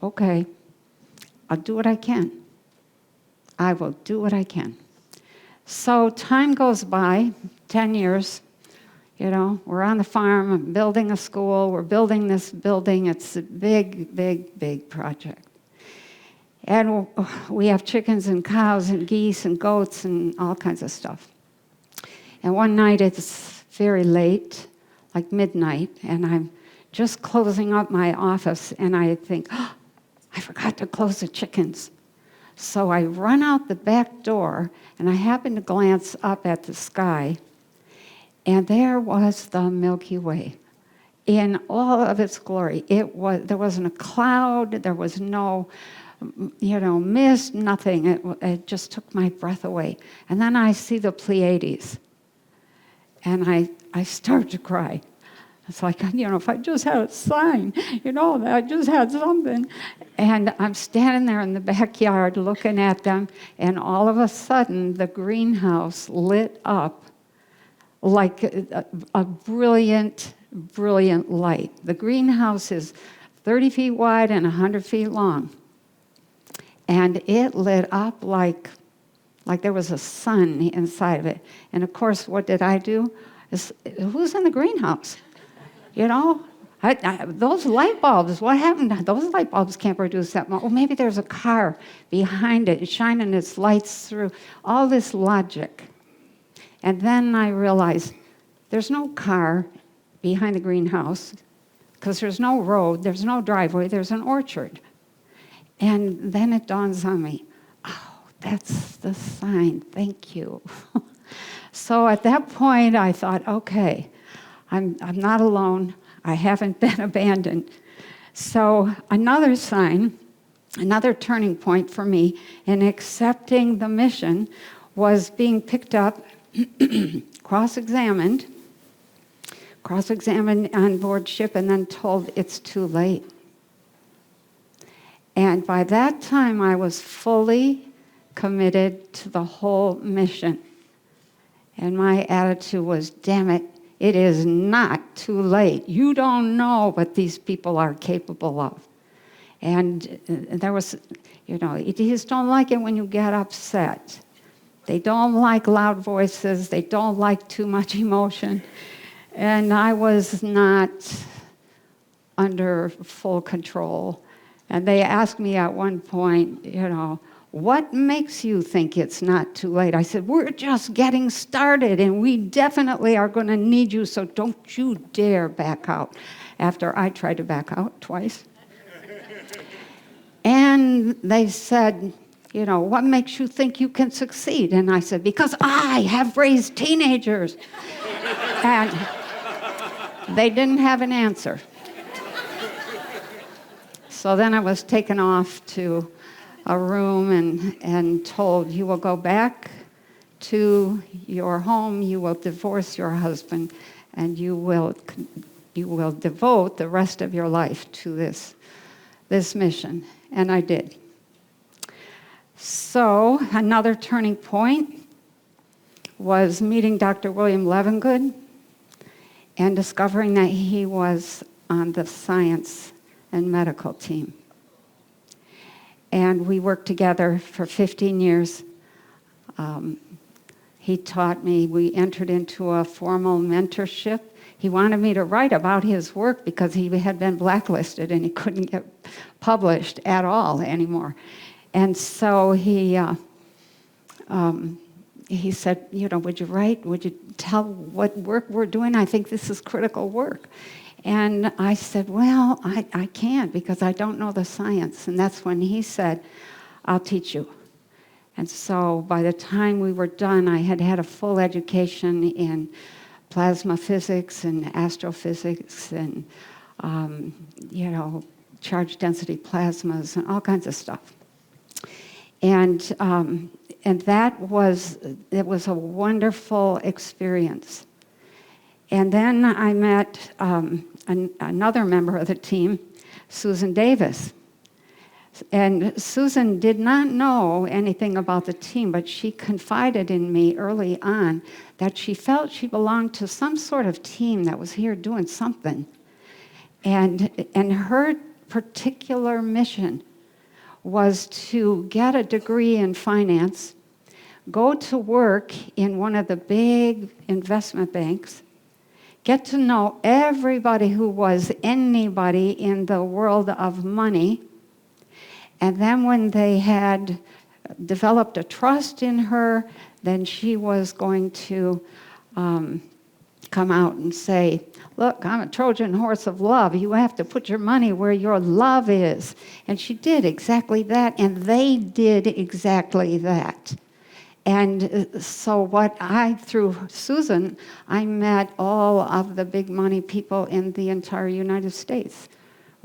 okay, I'll do what I can. I will do what I can. So time goes by, 10 years. We're on the farm, I'm building a school, we're building this building. It's a big, big, big project. And we have chickens and cows and geese and goats and all kinds of stuff. And one night it's very late, like midnight, and I'm just closing up my office, and I think, I forgot to close the chickens. So I run out the back door, and I happen to glance up at the sky, and there was the Milky Way in all of its glory. There wasn't a cloud, there was no, mist, nothing. It just took my breath away. And then I see the Pleiades, and I start to cry. It's like, if I just had a sign, I just had something. And I'm standing there in the backyard looking at them, and all of a sudden the greenhouse lit up like a brilliant, brilliant light. The greenhouse is 30 feet wide and 100 feet long. And it lit up like there was a sun inside of it. And of course, what did I do? Who's in the greenhouse? Those light bulbs, what happened? Those light bulbs can't produce that much. Well, maybe there's a car behind it shining its lights through. All this logic. And then I realized there's no car behind the greenhouse because there's no road, there's no driveway, there's an orchard. And then it dawns on me, that's the sign, thank you. So at that point I thought, okay, I'm not alone, I haven't been abandoned. So another sign, another turning point for me in accepting the mission was being picked up, cross-examined on board ship, and then told it's too late. And by that time, I was fully committed to the whole mission. And my attitude was, damn it, it is not too late. You don't know what these people are capable of. And there was, ETs don't like it when you get upset. They don't like loud voices. They don't like too much emotion. And I was not under full control. And they asked me at one point, what makes you think it's not too late? I said, we're just getting started, and we definitely are going to need you, so don't you dare back out. After I tried to back out twice. And they said, what makes you think you can succeed? And I said, because I have raised teenagers. And they didn't have an answer. So then I was taken off to a room and told, you will go back to your home, you will divorce your husband, and you will devote the rest of your life to this mission. And I did. So another turning point was meeting Dr. William Levengood and discovering that he was on the science and medical team. And we worked together for 15 years. He taught me, we entered into a formal mentorship. He wanted me to write about his work because he had been blacklisted and he couldn't get published at all anymore. And so he said, would you write? Would you tell what work we're doing? I think this is critical work. And I said, well, I can't because I don't know the science. And that's when he said, I'll teach you. And so by the time we were done, I had had a full education in plasma physics and astrophysics and, charge density plasmas and all kinds of stuff. And it was a wonderful experience. And then I met another member of the team, Susan Davis. And Susan did not know anything about the team, but she confided in me early on that she felt she belonged to some sort of team that was here doing something. And her particular mission was to get a degree in finance, go to work in one of the big investment banks, get to know everybody who was anybody in the world of money, and then when they had developed a trust in her, then she was going to come out and say, look, I'm a Trojan horse of love. You have to put your money where your love is. And she did exactly that, and they did exactly that. And so through Susan, I met all of the big money people in the entire United States.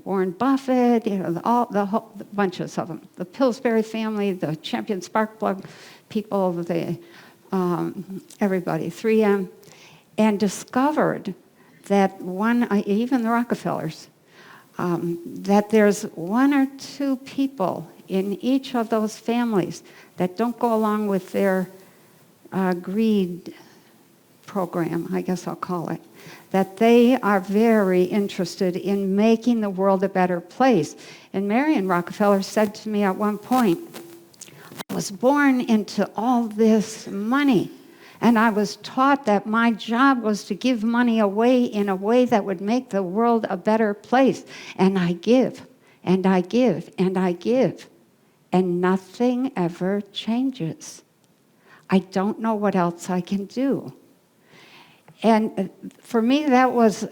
Warren Buffett, the whole bunches of them. The Pillsbury family, the Champion Spark Plug people, everybody, 3M, and discovered that even the Rockefellers, that there's one or two people in each of those families that don't go along with their greed program, I guess I'll call it, that they are very interested in making the world a better place. And Marion Rockefeller said to me at one point, I was born into all this money, and I was taught that my job was to give money away in a way that would make the world a better place. And I give, and I give, and I give, and nothing ever changes. I don't know what else I can do. And for me, that was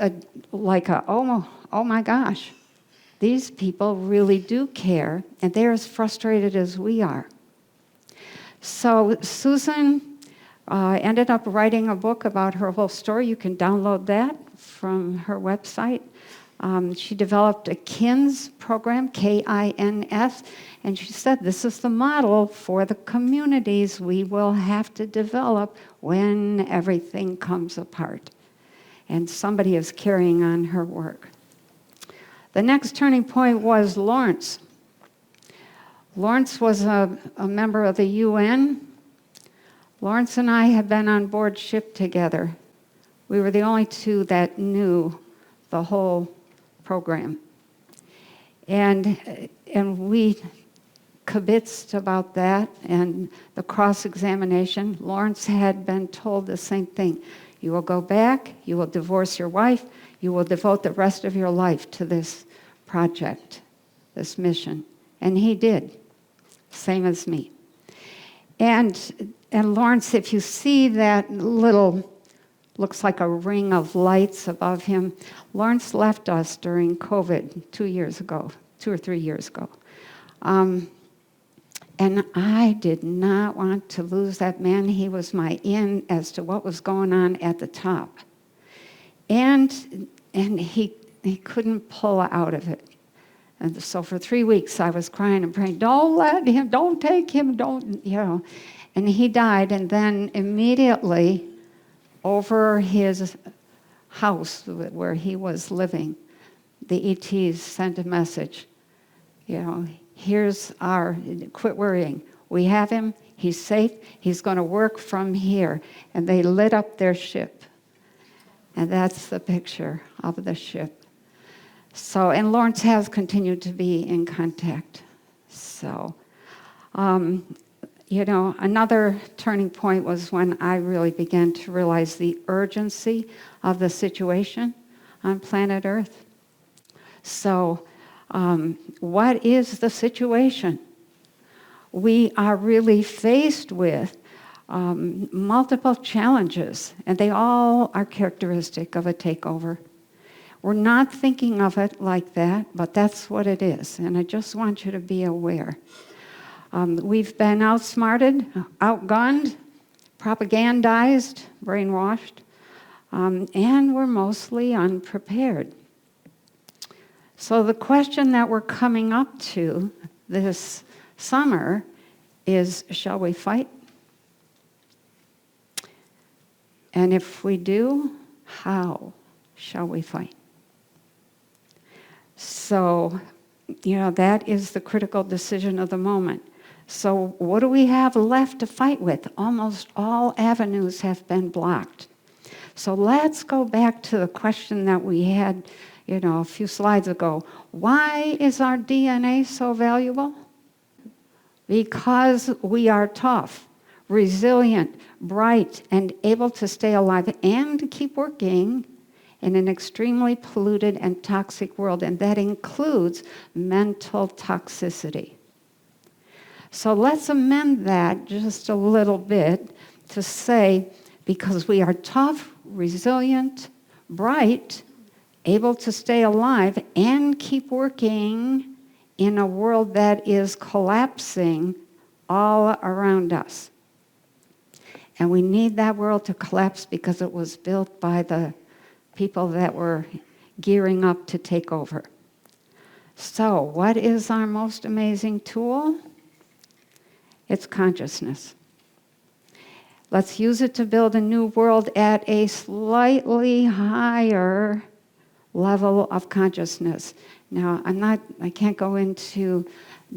oh my gosh, these people really do care, and they're as frustrated as we are. So Susan ended up writing a book about her whole story. You can download that from her website. She developed a KINS program, K-I-N-S, and she said this is the model for the communities we will have to develop when everything comes apart. And somebody is carrying on her work. The next turning point was Lawrence. Lawrence was a member of the UN. Lawrence and I had been on board ship together. We were the only two that knew the whole program. And we kibitzed about that and the cross-examination. Lawrence had been told the same thing. You will go back, you will divorce your wife, you will devote the rest of your life to this project, this mission. And he did, same as me. And Lawrence, if you see that little, looks like a ring of lights above him, Lawrence left us during COVID 2 or 3 years ago. And I did not want to lose that man. He was my in as to what was going on at the top. And he couldn't pull out of it. And so for 3 weeks I was crying and praying, don't let him, don't take him, don't. And he died, and then immediately over his house where he was living, the ETs sent a message, here's our, quit worrying. We have him, he's safe, he's going to work from here. And they lit up their ship. And that's the picture of the ship. So, and Lawrence has continued to be in contact. So, You know, another turning point was when I really began to realize the urgency of the situation on planet Earth. So, what is the situation? We are really faced with multiple challenges, and they all are characteristic of a takeover. We're not thinking of it like that, but that's what it is, and I just want you to be aware. We've been outsmarted, outgunned, propagandized, brainwashed, and we're mostly unprepared. So the question that we're coming up to this summer is, shall we fight? And if we do, how shall we fight? So, you know, that is the critical decision of the moment. So what do we have left to fight with? Almost all avenues have been blocked. So let's go back to the question that we had, you know, a few slides ago. Why is our DNA so valuable? Because we are tough, resilient, bright, and able to stay alive and keep working in an extremely polluted and toxic world, and that includes mental toxicity. So let's amend that just a little bit to say, because we are tough, resilient, bright, able to stay alive and keep working in a world that is collapsing all around us. And we need that world to collapse because it was built by the people that were gearing up to take over. So, what is our most amazing tool? It's consciousness. Let's use it to build a new world at a slightly higher level of consciousness. Now, I can't go into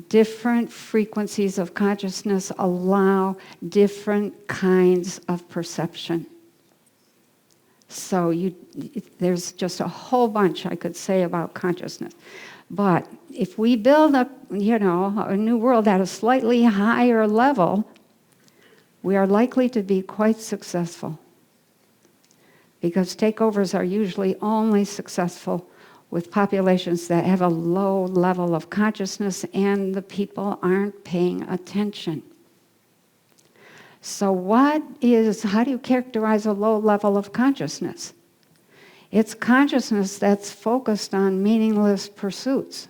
different frequencies of consciousness allow different kinds of perception. So there's just a whole bunch I could say about consciousness. But if we build a new world at a slightly higher level, we are likely to be quite successful. Because takeovers are usually only successful with populations that have a low level of consciousness and the people aren't paying attention. So how do you characterize a low level of consciousness? It's consciousness that's focused on meaningless pursuits.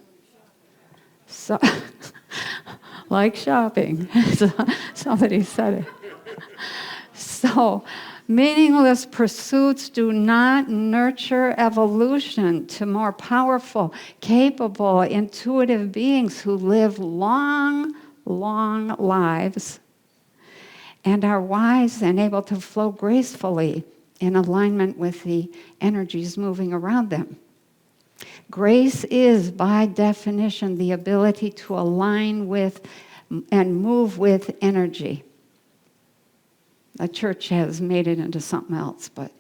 So, like shopping. Somebody said it. So, meaningless pursuits do not nurture evolution to more powerful, capable, intuitive beings who live long, long lives and are wise and able to flow gracefully in alignment with the energies moving around them. Grace is, by definition, the ability to align with and move with energy. The church has made it into something else, but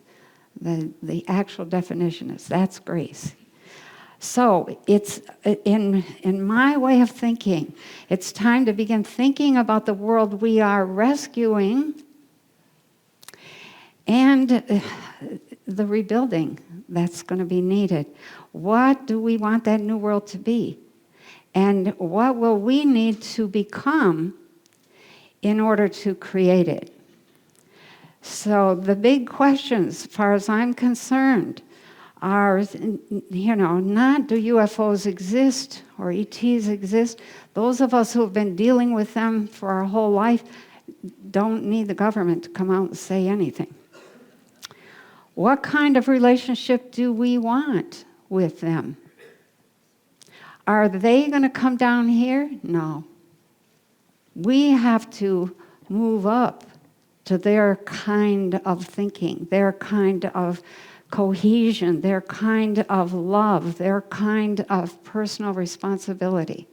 the actual definition is that's grace. So it's in my way of thinking, it's time to begin thinking about the world we are rescuing and the rebuilding that's going to be needed. What do we want that new world to be? And what will we need to become in order to create it? So the big questions, as far as I'm concerned, are, not do UFOs exist or ETs exist. Those of us who have been dealing with them for our whole life don't need the government to come out and say anything. What kind of relationship do we want with them? Are they going to come down here? No. We have to move up to their kind of thinking, their kind of cohesion, their kind of love, their kind of personal responsibility.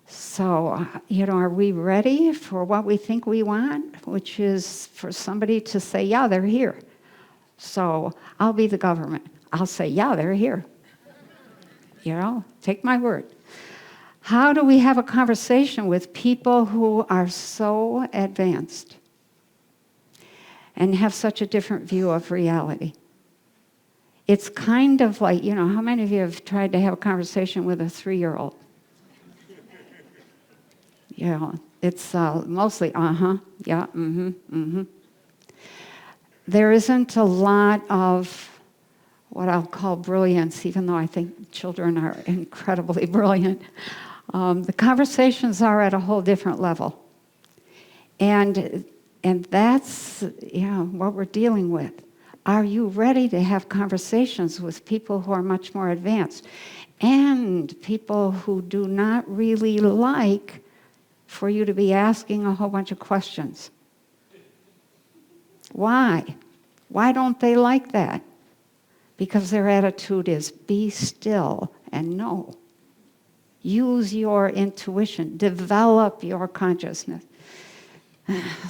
So, are we ready for what we think we want, which is for somebody to say, yeah, they're here. So I'll be the government. I'll say, yeah, they're here. Take my word. How do we have a conversation with people who are so advanced and have such a different view of reality? It's kind of like, how many of you have tried to have a conversation with a 3-year-old? It's mostly, yeah, There isn't a lot of what I'll call brilliance, even though I think children are incredibly brilliant. The conversations are at a whole different level. And that's what we're dealing with. Are you ready to have conversations with people who are much more advanced and people who do not really like for you to be asking a whole bunch of questions? Why? Why don't they like that? Because their attitude is be still and know. Use your intuition. Develop your consciousness.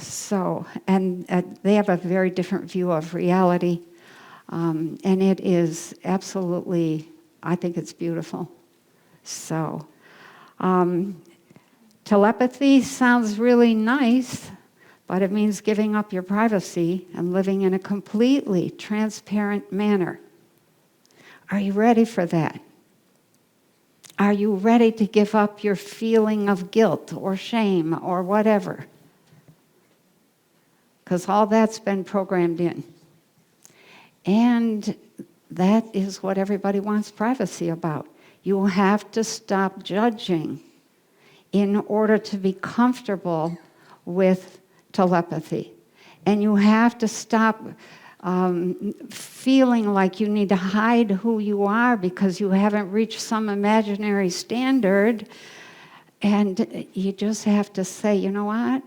So, and they have a very different view of reality. And it is absolutely, I think it's beautiful. So, telepathy sounds really nice, but it means giving up your privacy and living in a completely transparent manner. Are you ready for that? Are you ready to give up your feeling of guilt or shame or whatever? Because all that's been programmed in. And that is what everybody wants privacy about. You have to stop judging in order to be comfortable with telepathy. And you have to stop feeling like you need to hide who you are because you haven't reached some imaginary standard. And you just have to say, you know what?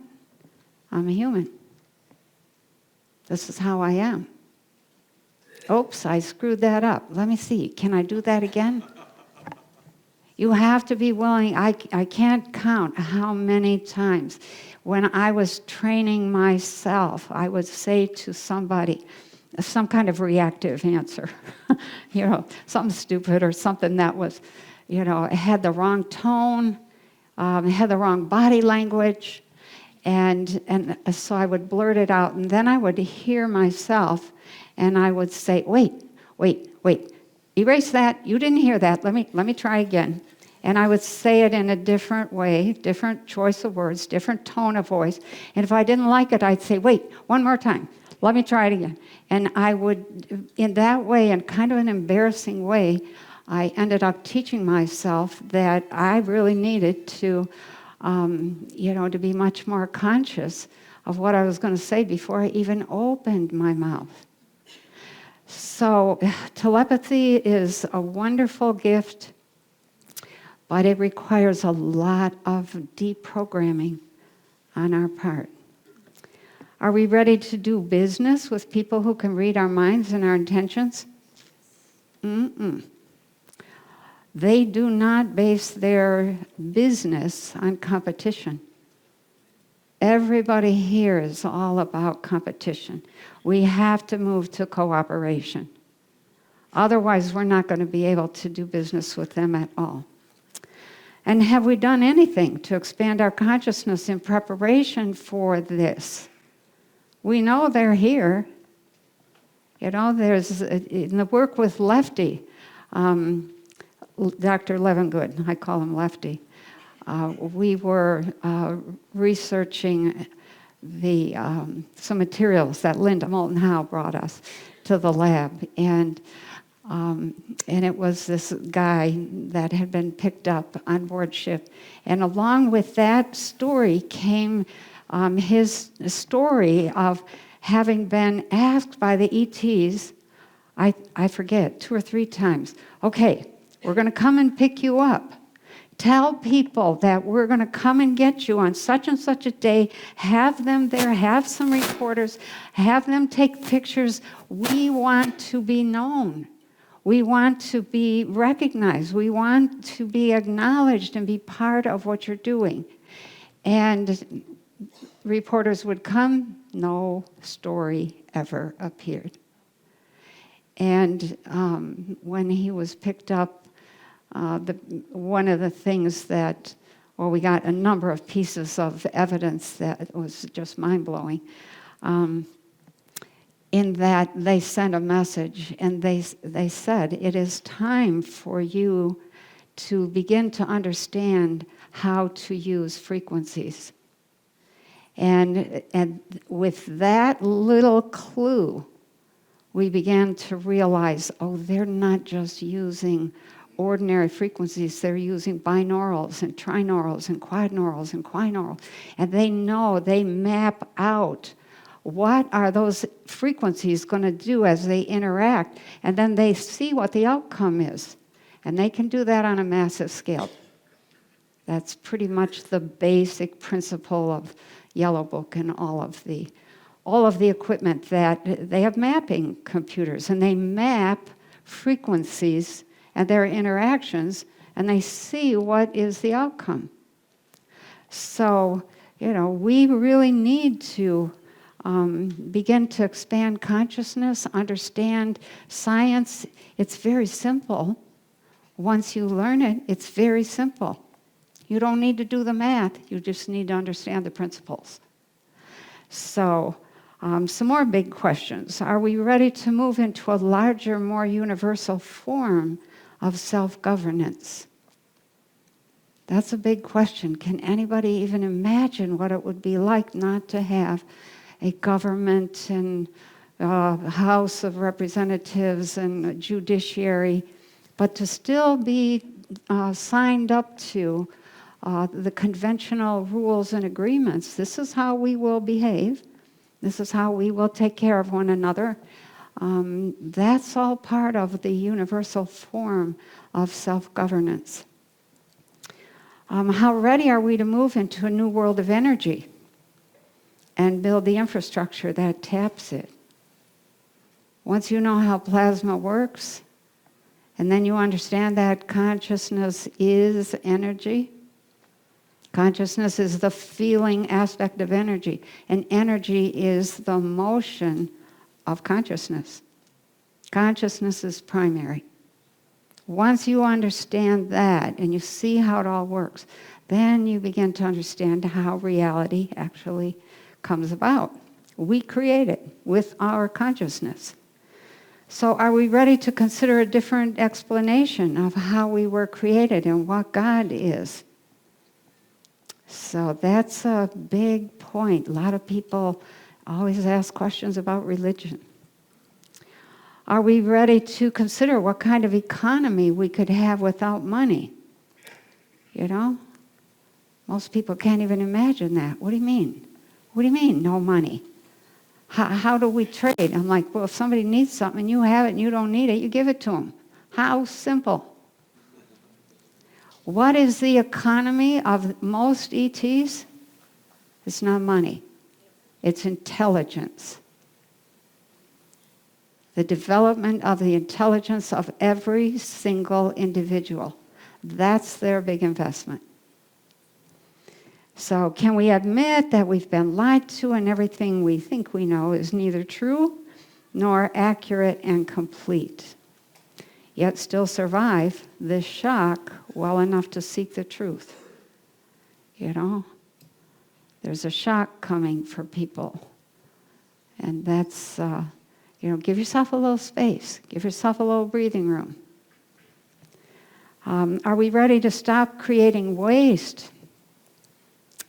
I'm a human. This is how I am. Oops, I screwed that up. Let me see. Can I do that again? You have to be willing. I can't count how many times when I was training myself, I would say to somebody, some kind of reactive answer, something stupid or something that was, had the wrong tone, had the wrong body language. And so I would blurt it out, and then I would hear myself, and I would say, wait, erase that, you didn't hear that, let me try again. And I would say it in a different way, different choice of words, different tone of voice, and if I didn't like it, I'd say, wait, one more time, let me try it again. And I would, in that way, in kind of an embarrassing way, I ended up teaching myself that I really needed to to be much more conscious of what I was going to say before I even opened my mouth. So telepathy is a wonderful gift, but it requires a lot of deprogramming on our part. Are we ready to do business with people who can read our minds and our intentions? They do not base their business on competition. Everybody here is all about competition. We have to move to cooperation. Otherwise, we're not going to be able to do business with them at all. And have we done anything to expand our consciousness in preparation for this? We know they're here. There's in the work with Lefty, Dr. Levengood, I call him Lefty. We were researching some materials that Linda Moulton Howe brought us to the lab, and it was this guy that had been picked up on board ship, and along with that story came his story of having been asked by the ETs, I forget, 2 or 3 times, okay, we're going to come and pick you up. Tell people that we're going to come and get you on such and such a day. Have them there. Have some reporters. Have them take pictures. We want to be known. We want to be recognized. We want to be acknowledged and be part of what you're doing. And reporters would come. No story ever appeared. And when he was picked up, one of the things that, well, we got a number of pieces of evidence that was just mind-blowing, in that they sent a message and they said, it is time for you to begin to understand how to use frequencies. And with that little clue, we began to realize, oh, they're not just using ordinary frequencies, they're using binaurals and trinaurals and quadnaurals and quinaurals. And they know, they map out what are those frequencies going to do as they interact, and then they see what the outcome is. And they can do that on a massive scale. That's pretty much the basic principle of Yellow Book and all of the equipment that they have mapping computers, and they map frequencies and their interactions, and they see what is the outcome. So, we really need to begin to expand consciousness, understand science. It's very simple. Once you learn it, it's very simple. You don't need to do the math. You just need to understand the principles. So, some more big questions. Are we ready to move into a larger, more universal form of self-governance? That's a big question. Can anybody even imagine what it would be like not to have a government and House of Representatives and a judiciary, but to still be signed up to the conventional rules and agreements? This is how we will behave. This is how we will take care of one another. That's all part of the universal form of self-governance. How ready are we to move into a new world of energy and build the infrastructure that taps it? Once you know how plasma works, and then you understand that consciousness is energy. Consciousness is the feeling aspect of energy, and energy is the motion of consciousness. Consciousness is primary. Once you understand that and you see how it all works, then you begin to understand how reality actually comes about. We create it with our consciousness. So are we ready to consider a different explanation of how we were created and what God is? So that's a big point. A lot of people always ask questions about religion. Are we ready to consider what kind of economy we could have without money? Most people can't even imagine that. What do you mean? What do you mean, no money? How do we trade? I'm like, well, if somebody needs something and you have it and you don't need it, you give it to them. How simple. What is the economy of most ETs? It's not money. It's intelligence. The development of the intelligence of every single individual. That's their big investment. So can we admit that we've been lied to and everything we think we know is neither true nor accurate and complete, yet still survive this shock well enough to seek the truth? There's a shock coming for people. And that's, give yourself a little space. Give yourself a little breathing room. Are we ready to stop creating waste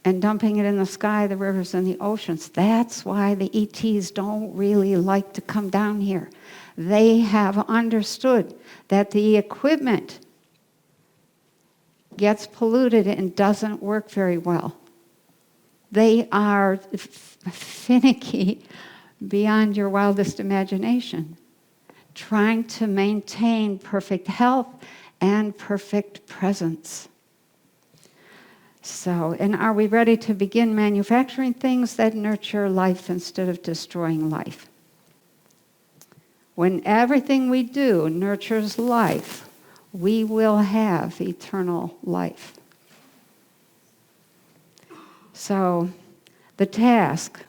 and dumping it in the sky, the rivers, and the oceans? That's why the ETs don't really like to come down here. They have understood that the equipment gets polluted and doesn't work very well. They are finicky beyond your wildest imagination, trying to maintain perfect health and perfect presence. So, and are we ready to begin manufacturing things that nurture life instead of destroying life? When everything we do nurtures life, we will have eternal life. So, the task,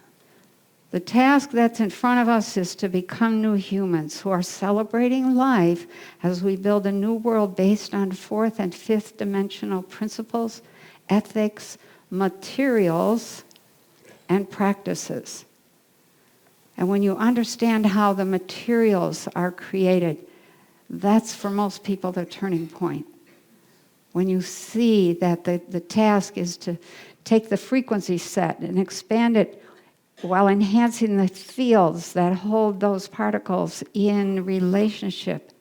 The task that's in front of us is to become new humans who are celebrating life as we build a new world based on fourth and fifth dimensional principles, ethics, materials, and practices. And when you understand how the materials are created, that's for most people the turning point. When you see that the task is to take the frequency set and expand it while enhancing the fields that hold those particles in relationship.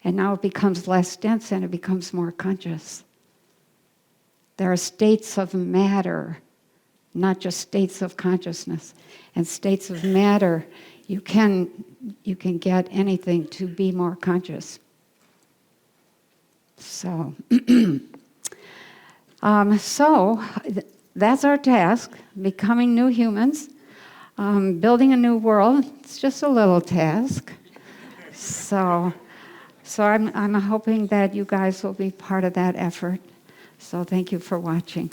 And now it becomes less dense and it becomes more conscious. There are states of matter, not just states of consciousness. And states of matter, you can get anything to be more conscious. So, that's our task, becoming new humans. Building a new world, it's just a little task. So I'm hoping that you guys will be part of that effort. So thank you for watching.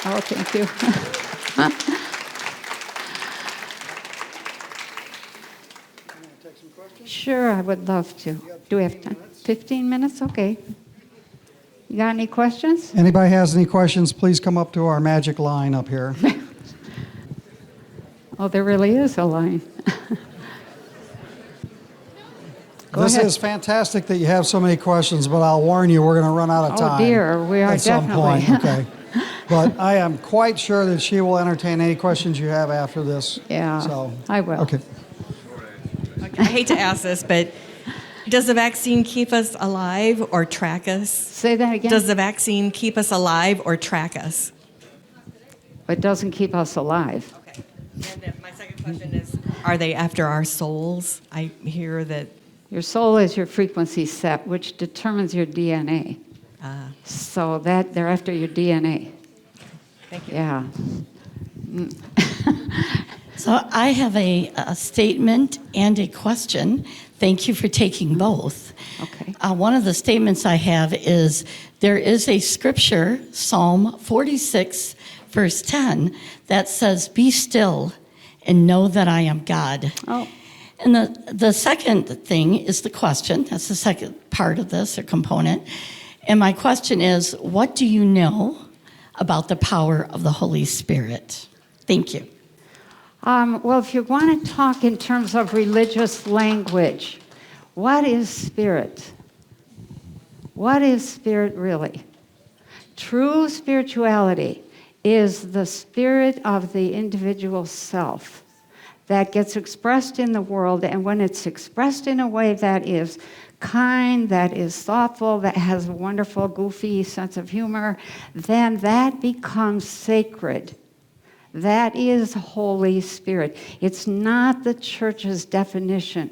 Oh, thank you. Sure, I would love to. Do we have time? 15 minutes? Okay. You got any questions? Anybody has any questions, please come up to our magic line up here. Oh, there really is a line. This is fantastic that you have so many questions, but I'll warn you, we're going to run out of time. Oh dear, we are at some definitely. point. Okay. But I am quite sure that she will entertain any questions you have after this. Yeah, So I will. Okay. I hate to ask this, but does the vaccine keep us alive or track us? Say that again. Does the vaccine keep us alive or track us? It doesn't keep us alive. Okay. And then my second question is, are they after our souls? I hear that. Your soul is your frequency set, which determines your DNA. So that they're after your DNA. Thank you. Yeah. So I have a statement and a question. Thank you for taking both. Okay. One of the statements I have is, there is a scripture, Psalm 46, verse 10, that says, "Be still and know that I am God." Oh. And the second thing is the question. That's the second part of this, or component. And my question is, what do you know about the power of the Holy Spirit? Thank you. Well, if you want to talk in terms of religious language, what is spirit? What is spirit really? True spirituality is the spirit of the individual self that gets expressed in the world, and when it's expressed in a way that is kind, that is thoughtful, that has a wonderful, goofy sense of humor, then that becomes sacred. That is Holy Spirit. It's not the church's definition,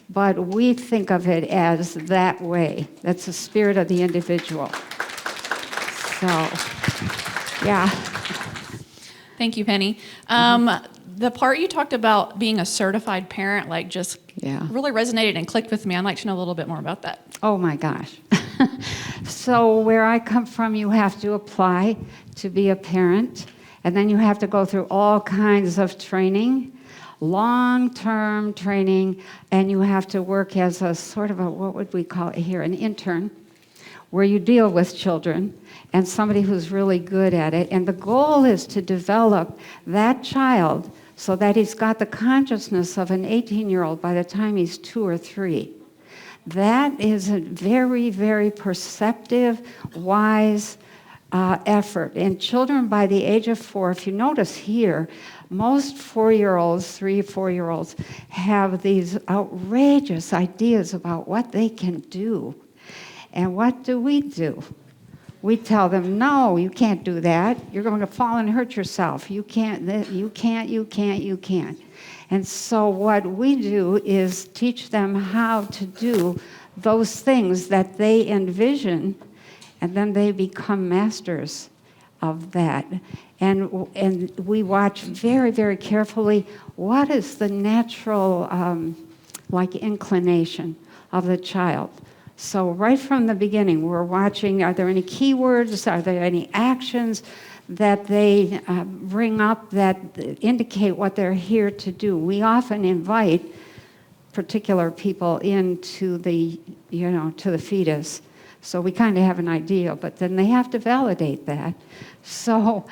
but we think of it as that way. That's the spirit of the individual. So, yeah. Thank you, Penny. The part you talked about being a certified parent, like just really resonated and clicked with me. I'd like to know a little bit more about that. Oh my gosh. So where I come from, you have to apply to be a parent, and then you have to go through all kinds of training, long-term training, and you have to work as a sort of a, what would we call it here, an intern, where you deal with children and somebody who's really good at it. And the goal is to develop that child so that he's got the consciousness of an 18-year-old by the time he's 2 or 3. That is a very, very perceptive, wise effort. And children by the age of 4, if you notice here, most 4-year-olds, 3 or 4-year-olds, have these outrageous ideas about what they can do. And what do? We tell them, no, you can't do that. You're going to fall and hurt yourself. You can't. And so what we do is teach them how to do those things that they envision, and then they become masters of that. And we watch very, very carefully what is the natural inclination of the child. So right from the beginning, we're watching, are there any keywords? Are there any actions that they bring up that indicate what they're here to do? We often invite particular people into the, to the fetus. So we kind of have an idea, but then they have to validate that. So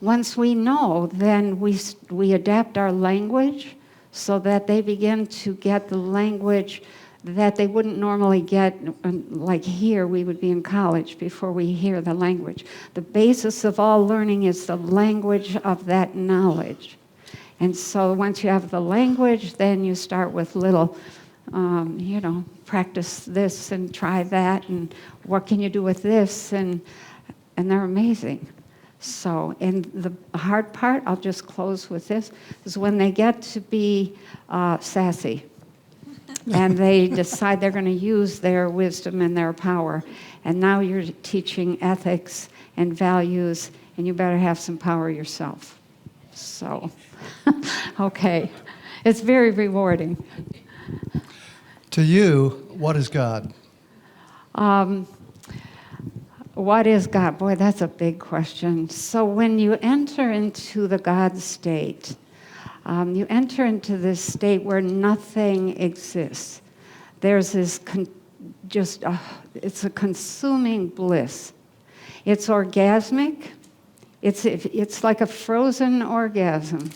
once we know, then we adapt our language so that they begin to get the language that they wouldn't normally get. Like here, we would be in college before we hear the language. The basis of all learning is the language of that knowledge. And so once you have the language, then you start with little, practice this and try that, and what can you do with this, and they're amazing. So, and the hard part, I'll just close with this, is when they get to be sassy. And they decide they're going to use their wisdom and their power. And now you're teaching ethics and values, and you better have some power yourself. So, okay. It's very rewarding. To you, what is God? What is God? Boy, that's a big question. So when you enter into the God state, you enter into this state where nothing exists. There's this it's a consuming bliss. It's orgasmic. It's like a frozen orgasm.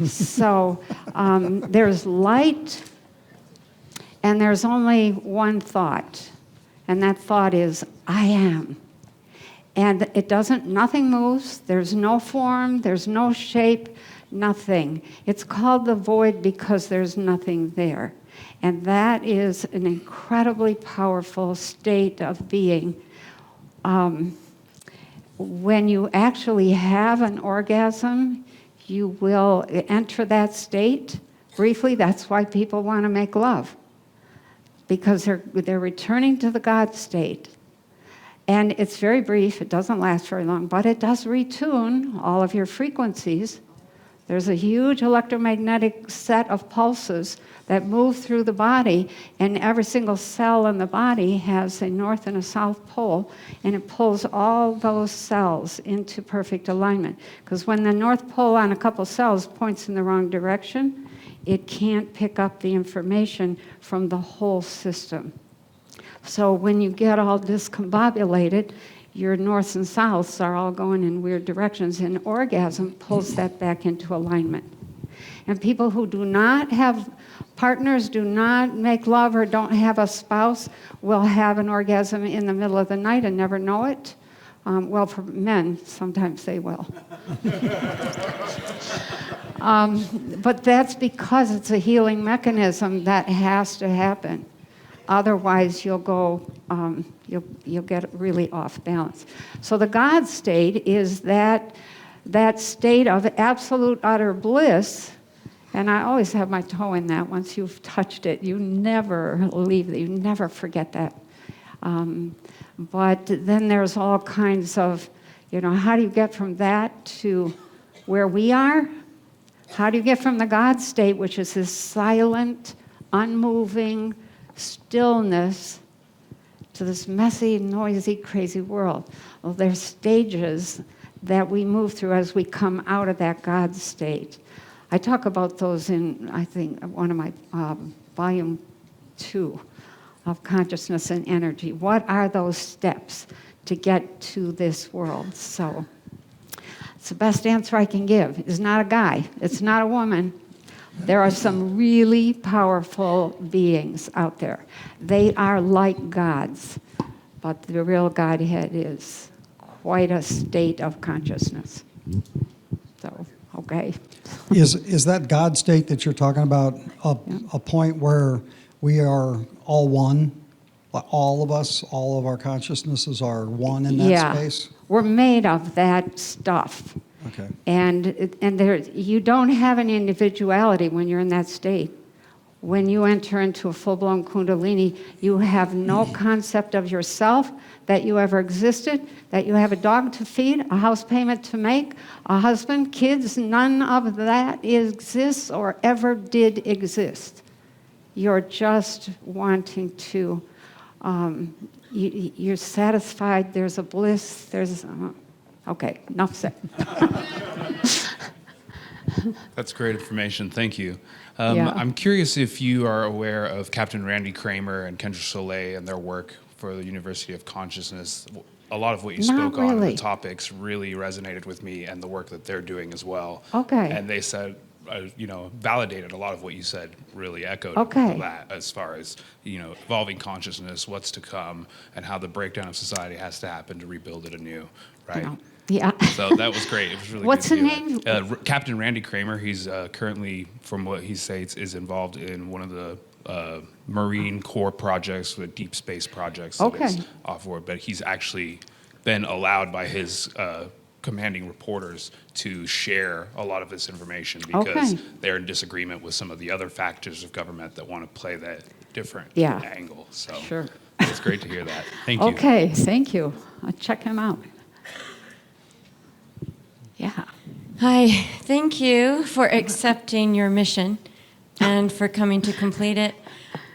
So there's light, and there's only one thought, and that thought is, I am. And nothing moves, there's no form, there's no shape, nothing. It's called the void because there's nothing there. And that is an incredibly powerful state of being. When you actually have an orgasm, you will enter that state briefly. That's why people want to make love, because they're returning to the God state. And it's very brief. It doesn't last very long, but it does retune all of your frequencies. There's a huge electromagnetic set of pulses that move through the body, and every single cell in the body has a north and a south pole, and it pulls all those cells into perfect alignment. Because when the north pole on a couple cells points in the wrong direction, it can't pick up the information from the whole system. So when you get all discombobulated, your norths and souths are all going in weird directions, and orgasm pulls that back into alignment. And people who do not have partners, do not make love, or don't have a spouse will have an orgasm in the middle of the night and never know it. Well, for men, sometimes they will. But that's because it's a healing mechanism that has to happen. Otherwise, you'll get really off balance. So the God state is that state of absolute utter bliss, and I always have my toe in that. Once you've touched it, you never leave it. You never forget that. But then there's all kinds of, how do you get from that to where we are? How do you get from the God state, which is this silent, unmoving stillness, to this messy, noisy, crazy world? Well, there's stages that we move through as we come out of that God state. I talk about those in, I think, one of my volume 2 of Consciousness and Energy. What are those steps to get to this world? So it's the best answer I can give. It's not a guy. It's not a woman. There are some really powerful beings out there. They are like gods, but the real Godhead is quite a state of consciousness. So, okay. Is that God state that you're talking about a point where we are all one? All of us, all of our consciousnesses are one in that space? We're made of that stuff. Okay. And you don't have an individuality when you're in that state. When you enter into a full-blown Kundalini, you have no concept of yourself, that you ever existed, that you have a dog to feed, a house payment to make, a husband, kids. None of that exists or ever did exist. you're just wanting to, you're satisfied, there's a bliss, okay, enough said. That's great information. Thank you. Yeah. I'm curious if you are aware of Captain Randy Kramer and Kendra Soleil and their work for the University of Consciousness. A lot of what you Not spoke on, really. the topics really resonated with me and the work that they're doing as well. Okay. And they said, validated a lot of what you said, really echoed Okay. that as far as, evolving consciousness, what's to come, and how the breakdown of society has to happen to rebuild it anew, right? No. Yeah. So that was great. It was really What's good the to hear name? that. Captain Randy Kramer, he's currently, from what he states, is involved in one of the Marine Corps projects, with deep space projects that Okay. is offboard. But he's actually been allowed by his commanding reporters to share a lot of this information because Okay. they're in disagreement with some of the other factors of government that want to play that different Yeah. angle. So Sure. it's great to hear that. Thank you. Okay, thank you. I'll check him out. Yeah. Hi, thank you for accepting your mission and for coming to complete it.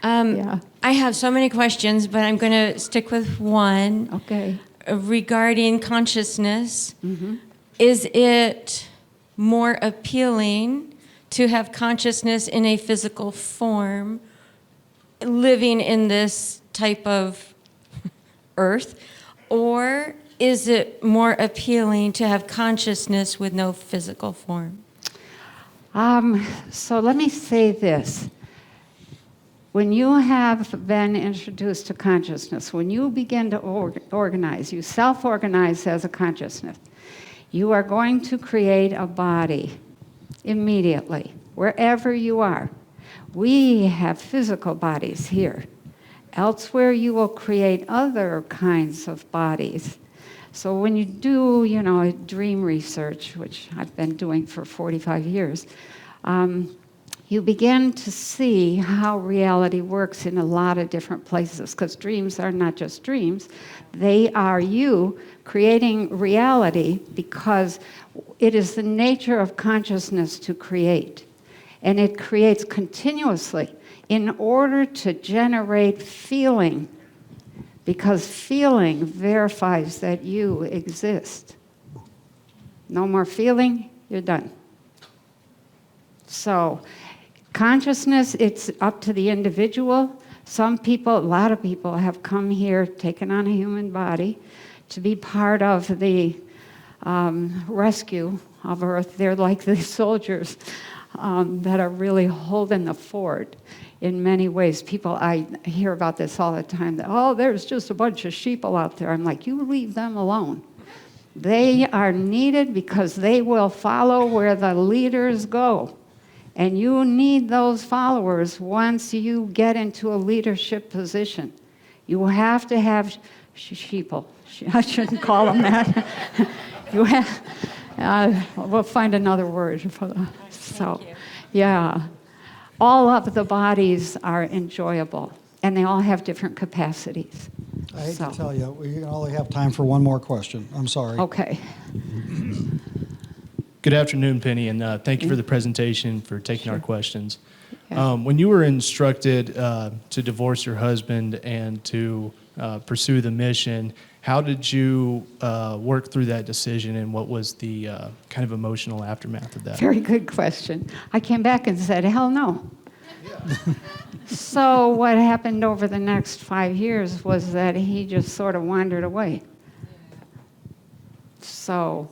Yeah. I have so many questions, but I'm going to stick with one. Okay. Regarding consciousness. Mm-hmm. Is it more appealing to have consciousness in a physical form, living in this type of earth, or is it more appealing to have consciousness with no physical form? So let me say this. When you have been introduced to consciousness, when you begin to organize, you self-organize as a consciousness, you are going to create a body immediately, wherever you are. We have physical bodies here. Elsewhere, you will create other kinds of bodies. So when you do, dream research, which I've been doing for 45 years, you begin to see how reality works in a lot of different places, because dreams are not just dreams. They are you creating reality because it is the nature of consciousness to create. And it creates continuously in order to generate feeling, because feeling verifies that you exist. No more feeling, you're done. So consciousness, it's up to the individual. Some people, a lot of people have come here, taken on a human body to be part of the rescue of Earth. They're like the soldiers that are really holding the fort in many ways. People, I hear about this all the time, that, there's just a bunch of sheeple out there. I'm like, you leave them alone. They are needed because they will follow where the leaders go. And you need those followers once you get into a leadership position. You have to have sheeple. I shouldn't call them that. You have, we'll find another word for them. So, yeah. All of the bodies are enjoyable, and they all have different capacities. I hate to tell you, we only have time for one more question. I'm sorry. Okay. Good afternoon, Penny, and thank you for the presentation, for taking our questions. When you were instructed to divorce your husband and to pursue the mission, how did you work through that decision, and what was the kind of emotional aftermath of that? Very good question. I came back and said, hell no. So what happened over the next 5 years was that he just sort of wandered away. So,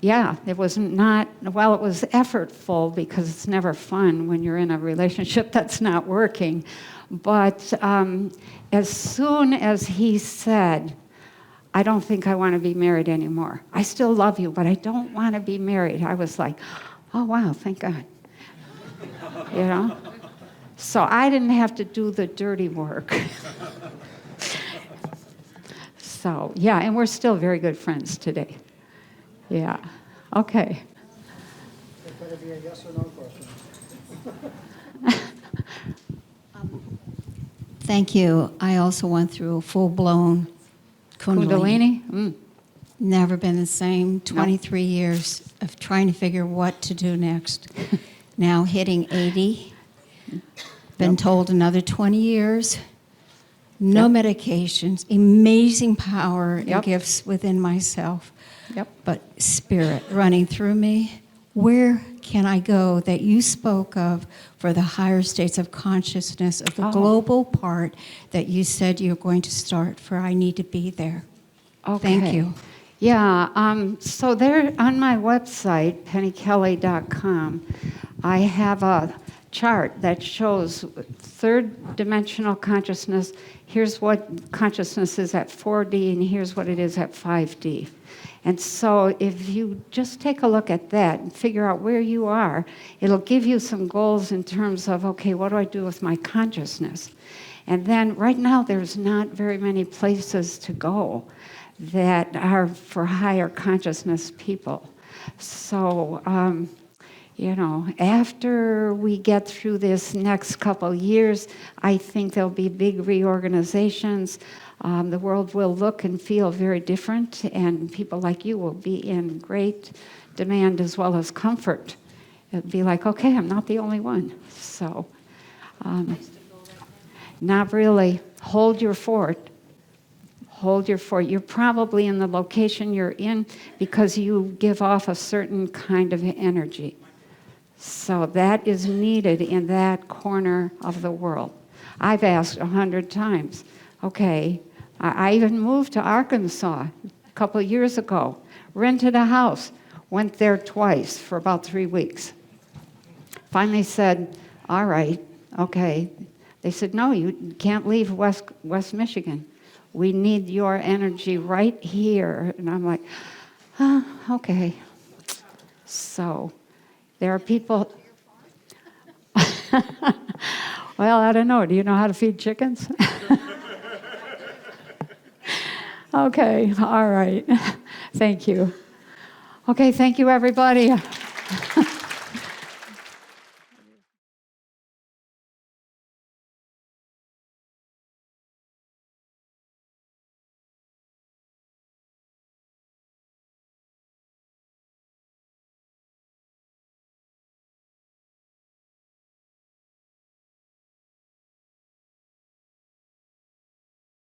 yeah, it was not, well, it was effortful because it's never fun when you're in a relationship that's not working. But as soon as he said, I don't think I want to be married anymore. I still love you, but I don't want to be married. I was like, oh, wow, thank God. So I didn't have to do the dirty work. So, yeah, and we're still very good friends today. Yeah, okay. It better be a yes or no question. Thank you. I also went through full-blown Kundalini. Kundalini? Never been the same. 23 years of trying to figure what to do next. Now hitting 80. Been told another 20 years. No medications. Amazing power and gifts within myself. But spirit running through me. Where can I go that you spoke of for the higher states of consciousness of the global part that you said you're going to start for? I need to be there. Thank you. Yeah, so there on my website, pennykelly.com, I have a chart that shows third dimensional consciousness. Here's what consciousness is at 4D, and here's what it is at 5D. And so if you just take a look at that and figure out where you are, it'll give you some goals in terms of, okay, what do I do with my consciousness? And then right now there's not very many places to go that are for higher consciousness people. So, after we get through this next couple years, I think there'll be big reorganizations. The world will look and feel very different, and people like you will be in great demand as well as comfort. It'll be like, okay, I'm not the only one. So, not really. Hold your fort. Hold your fort. You're probably in the location you're in because you give off a certain kind of energy. So that is needed in that corner of the world. I've asked 100 times, okay, I even moved to Arkansas a couple of years ago, rented a house, went there twice for about 3 weeks. Finally said, all right, okay. They said, no, you can't leave West Michigan. We need your energy right here. And I'm like, okay. So there are people. Well, I don't know. Do you know how to feed chickens? Okay, all right. Thank you. Okay, thank you, everybody.